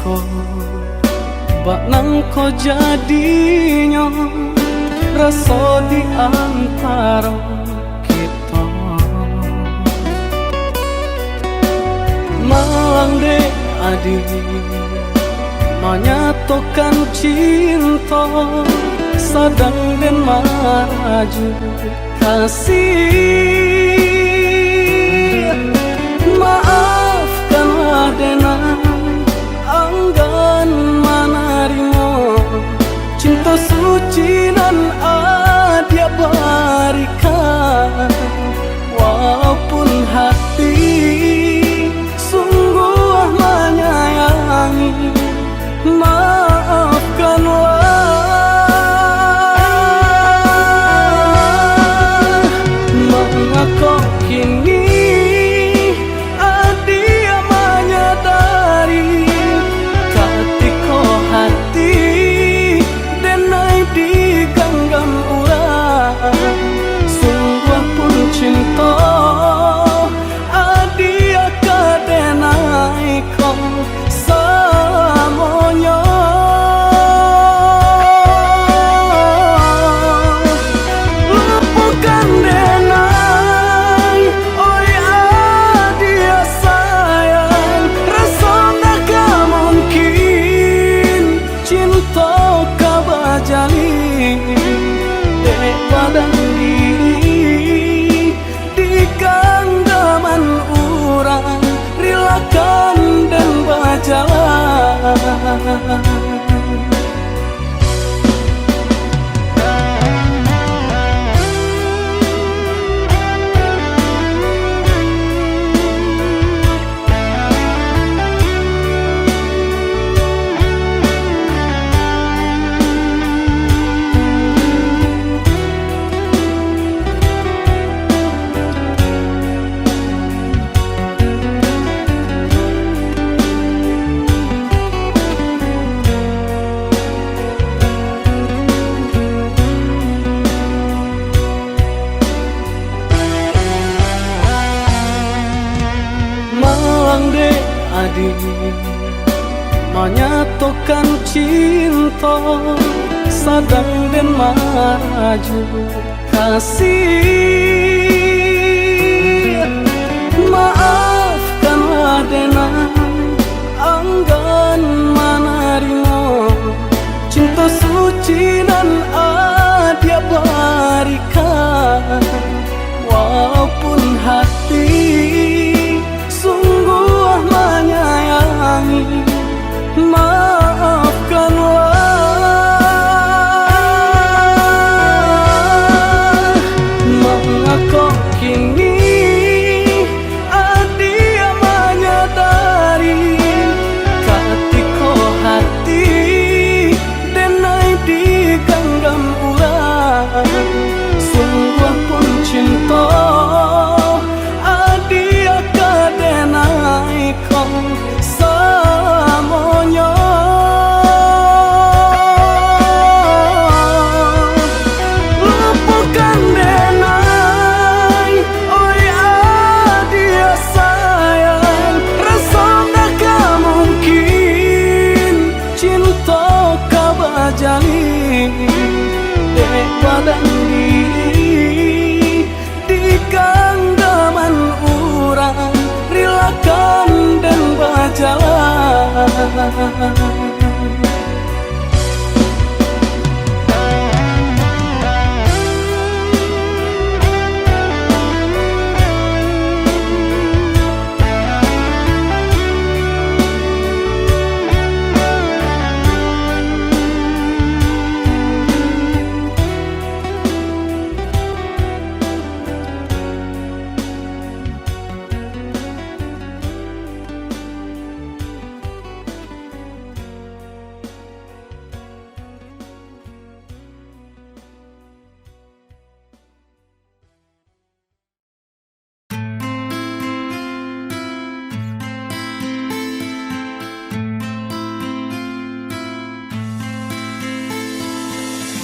syukur bak nang ko jadinya rasa di antara kita. Malang dek adik menyatukan cinta sadang dan maraju kasih. Maafkanlah denang anggan manarimo cinta suci nan dia berikan. Walaupun hati sungguh menyayangi, maafkanlah. Mengapa kini adia menyadari ketika hati denai digenggam urang. Sungguh pun cinta adia kadenai kau semuanya. Lupakan denai, oi adia sayang, rasa takkan mungkin cinta kau bajali dek badan diri di genggaman urang, rilakan dan berjalan. Malang dek adik menyatukan cinta sadang dan maju kasih. Maafkanlah denang anggan manarimo cinta suci nan dia berikan. Walaupun hati sungguh menyayangi, maafkanlah. Mengapa kini adia menyadari ketika hati denai digenggam urang. Sungguh pun cinta adia kadenai kau semuanya. Lupakan denai, oi adia sayang, rasa takkan mungkin cinta kau bajali dek badan diri di genggaman urang, rilakan dan berjalan.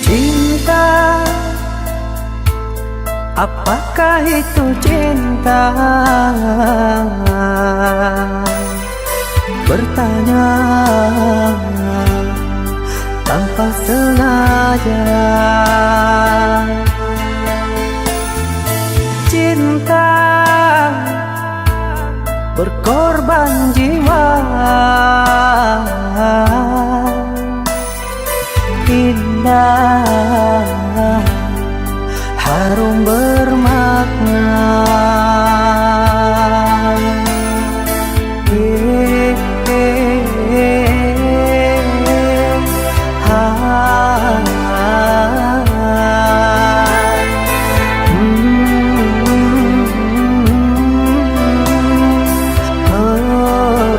Cinta, apakah itu cinta? bertanya tanpa sengaja. Cinta berkorban jiwa, indah, harum bermakna.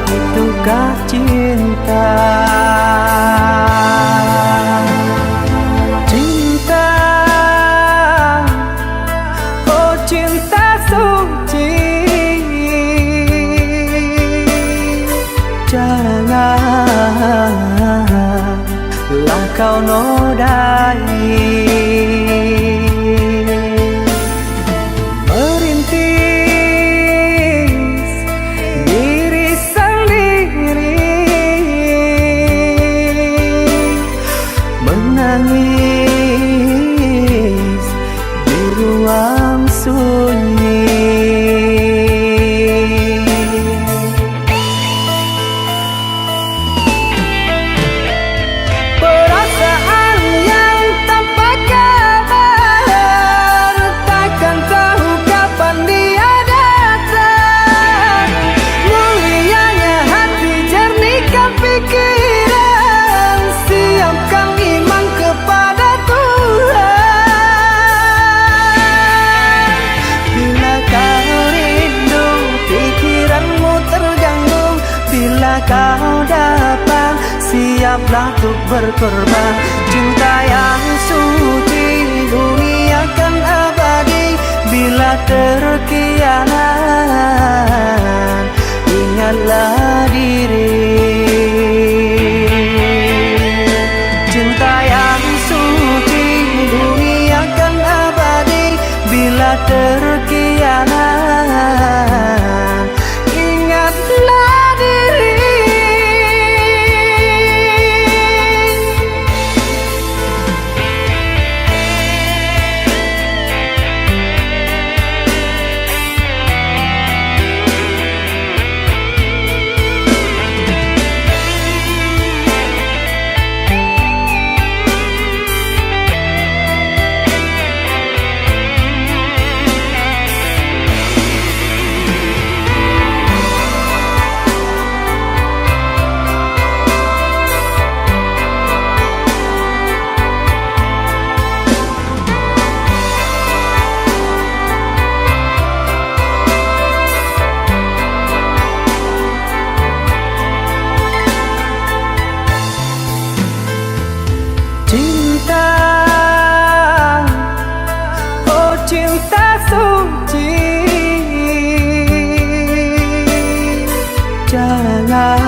Itukah cinta? Cinta, oh cinta suci, janganlah kau nodai. Menangis di ruang sunyi. Perasaan yang tanpa kabar, takkan tahu kapan dia datang. Mulianya hati, jernihkan pikiran, siapkan iman kepada Tuhan. Bila kau rindu, pikiranmu terganggu, bila kau datang, siaplah untuk berkorban. Cinta yang suci, dunia kan abadi. Bila terkianat, ingatlah diri. Cinta yang suci, dunia kan abadi. Bila terkianat, ingatlah diri. Cinta, oh cinta suci, janganlah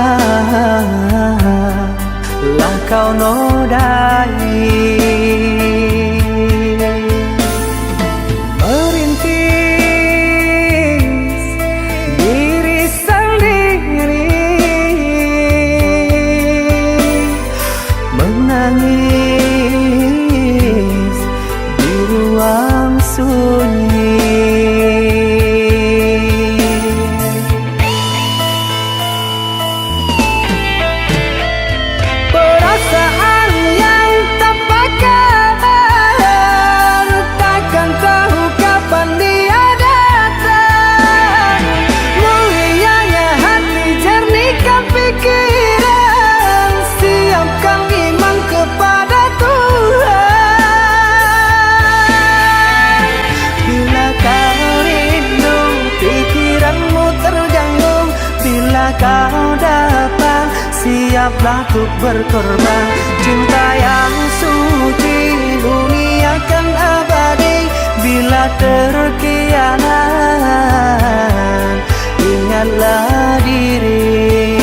kau nodai. Merintis diri sendiri, menangis di ruang sunyi. Perasaan yang tanpa kabar, takkan tahu kapan dia datang. Mulianya hati, jernihkan pikiran, siapkan iman kepada Tuhan. Bila kau rindu, pikiranmu terganggu, bila kau datang, siaplah untuk berkorban. Cinta yang suci, dunia kan abadi. Bila terkianat, ingatlah diri.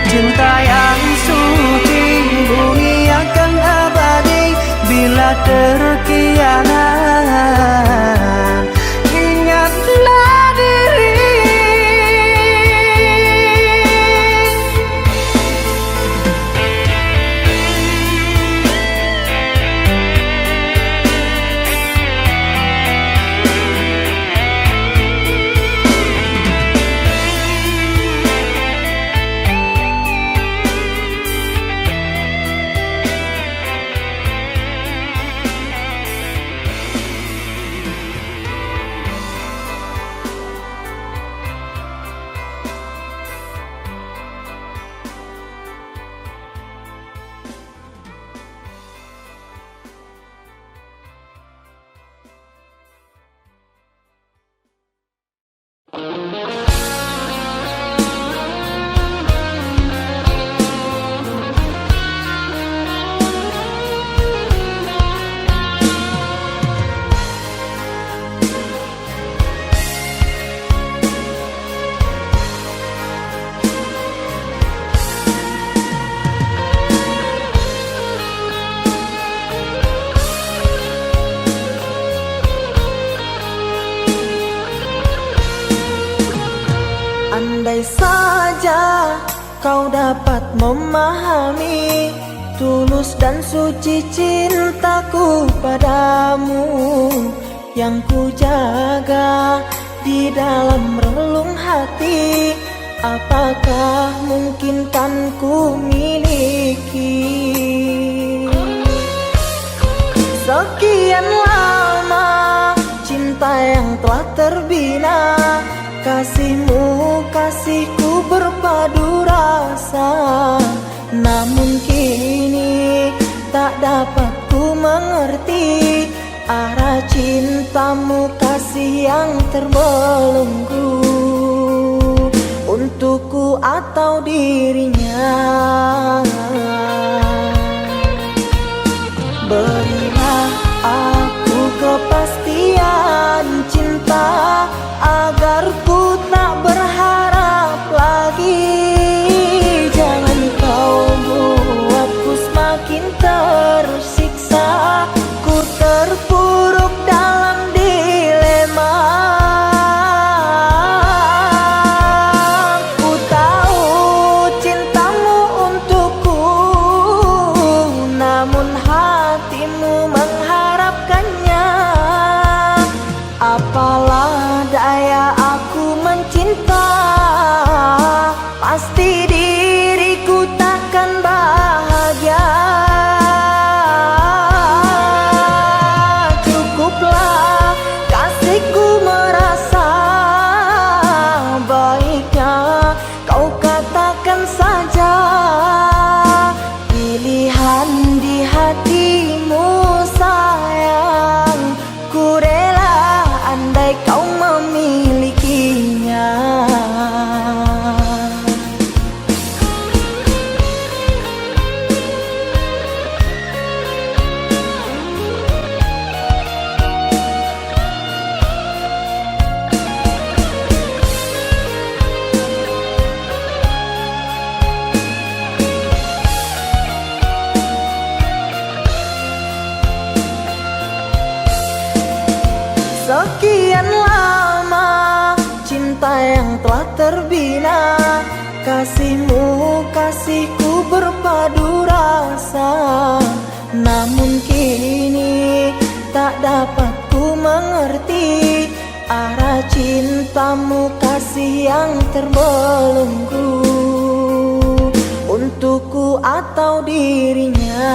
Cinta yang suci, dunia kan abadi. Bila terkianat, ingatlah diri. Andai saja kau dapat memahami tulus dan suci cintaku padamu, yang ku jaga di dalam relung hati. Apakah mungkin kan ku miliki? Sekian lama cinta yang telah terbina, kasihmu kasihku berpadu rasa. Namun kini tak dapat ku mengerti arah cintamu, kasih yang terbelenggu untukku atau dirinya. Berilah aku kepastian cinta agar ku tak berharap lagi. Jangan kau buatku semakin tersiksa, ku terpuruk dalam dilema. Ku tahu cintamu untukku, namun hatimu mengharapkannya. Apalah daya aku mencinta, pasti diriku takkan bahagia. Cukuplah kasihku merasa, baiknya kau katakan saja pilihan di hatimu sayang. Ku rela andai kau memilikinya. Sekian lama cinta yang telah terbina, kasihmu kasihku berpadu rasa. Namun kini tak dapat ku mengerti arah cintamu, kasih yang terbelenggu untukku atau dirinya.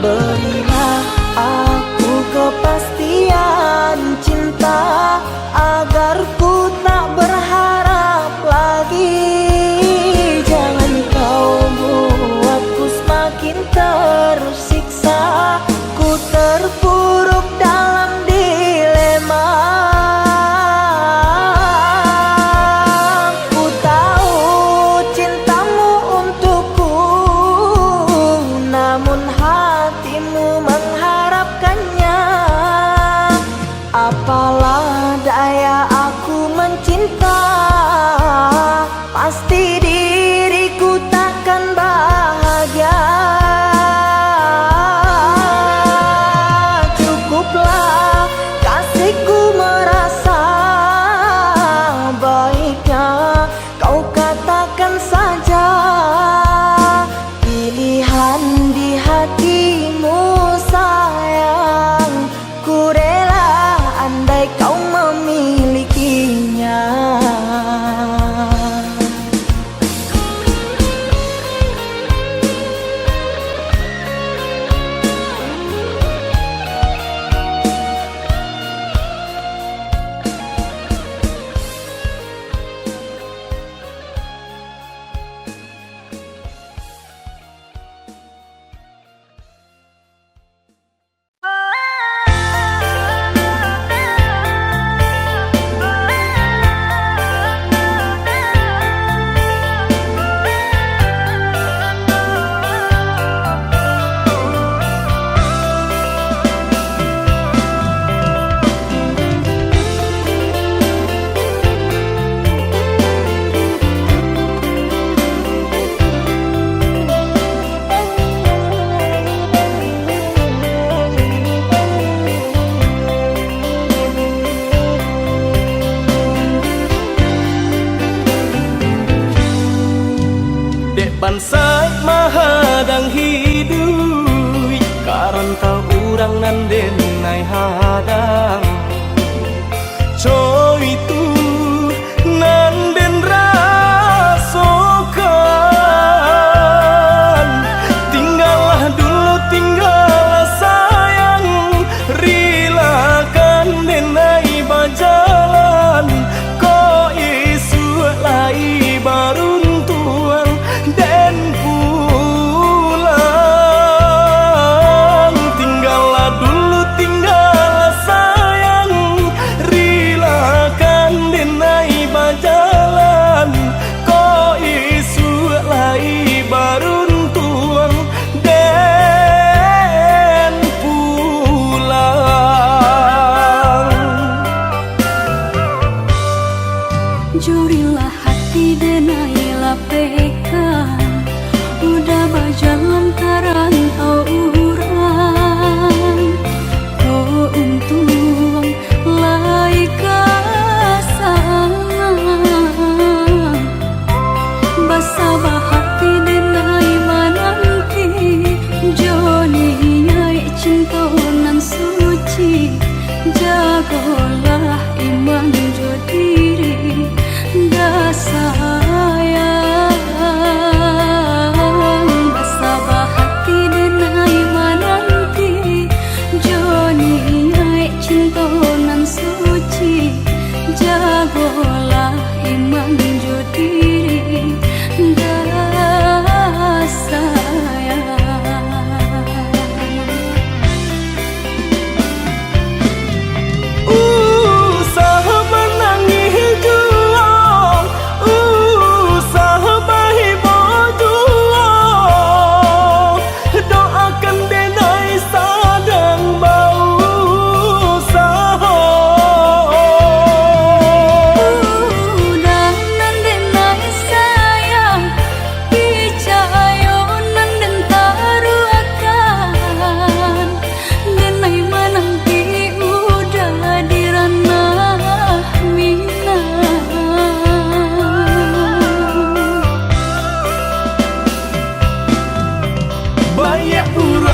Berilah aku kepastian cinta agar ku tak berharap lagi. Jangan kau buatku semakin tersiksa, ku terpuruk dalam dilema. Ku tahu cintamu untukku, namun hatimu mengharapkannya. Apalah daya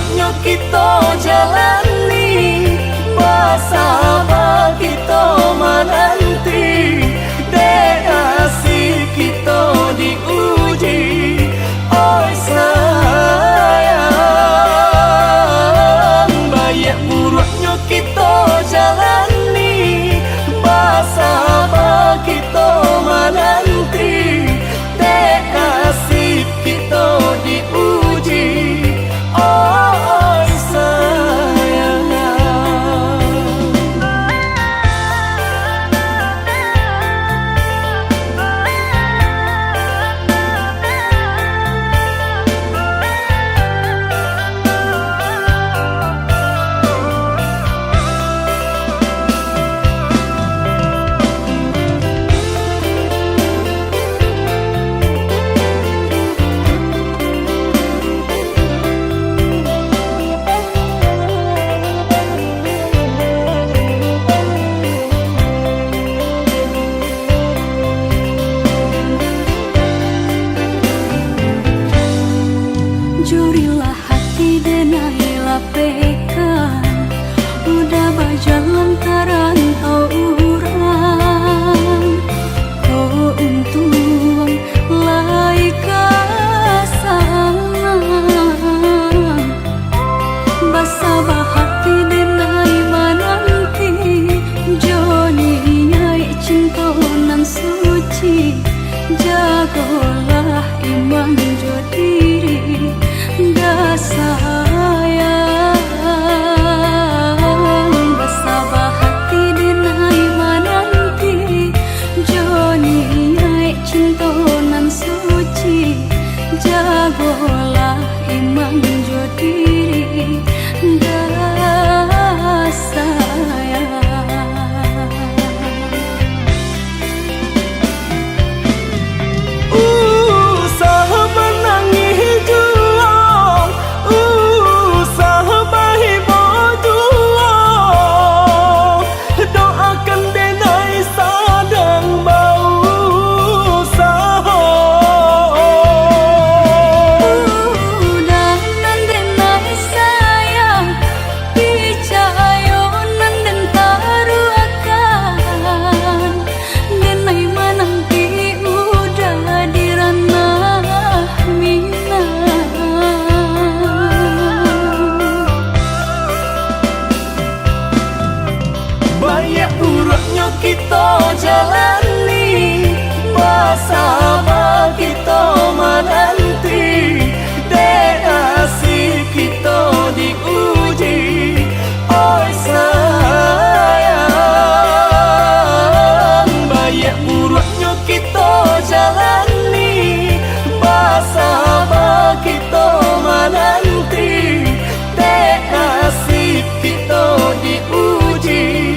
buruknya kita jalani, bersama kita menanti, dek asih kita diuji. Oi sayang, banyak buruknya kita jalani, bersama kita menanti, dek asih kita diuji. Oi sayang, jurilah hati denailah pekan, udah berjalan terantau orang. Kau untung lai kasana, basabah hati denai menanti, joni nyai cinta nan suci, jagolah iman jo diri. Dah sayang, bersabah hati denai menanti, joni nyai cinta nan suci, jagolah iman jo diri. Dah sayang, kita jalani, bersama kita menanti, dek asih kita diuji. Oi sayang, banyak buruknya kita jalani, bersama kita menanti, dek asih kita diuji.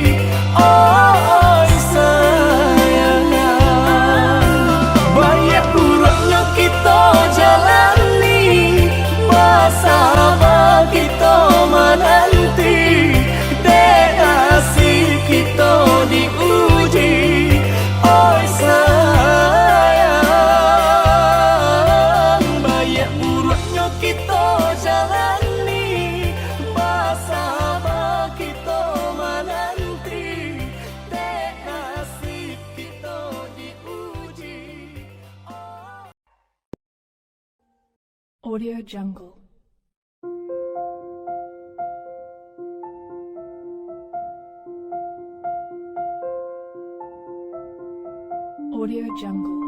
Oi sayang, banyak buruknya kita jalani, bersama kita menanti, dek asih kita diuji. Oi sayang, banyak buruknya kita jalani, bersama kita menanti, dek asih kita diuji. Audio Jungle. Audio Jungle.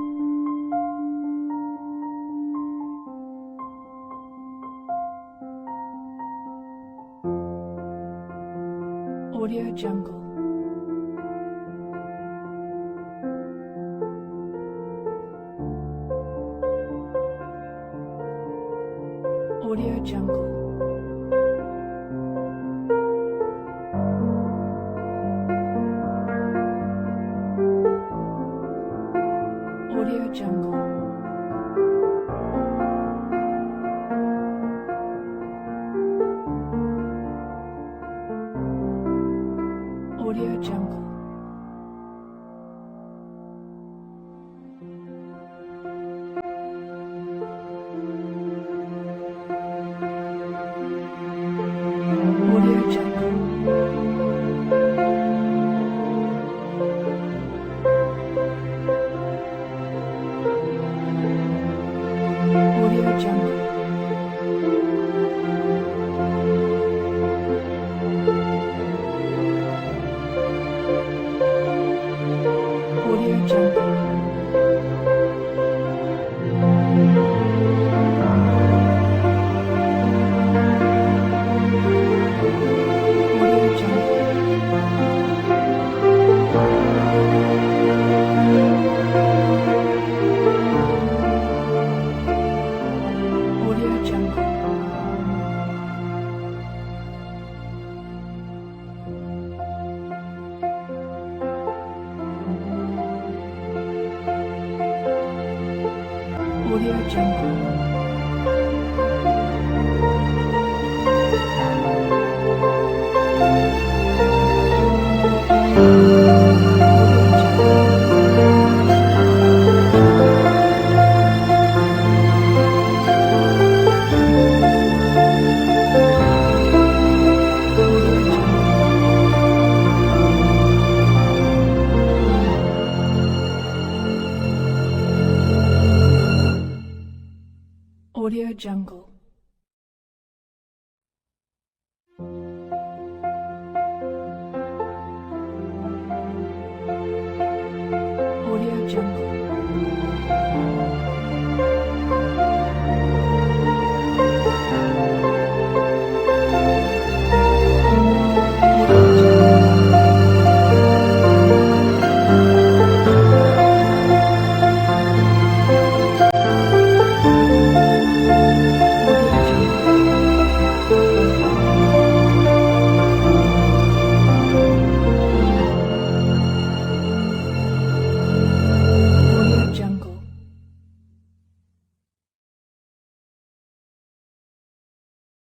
Audio Jungle. Audio Jungle. Audio Jungle. Audio Jungle. Audio Jungle. Audio Jungle. Audio Jungle.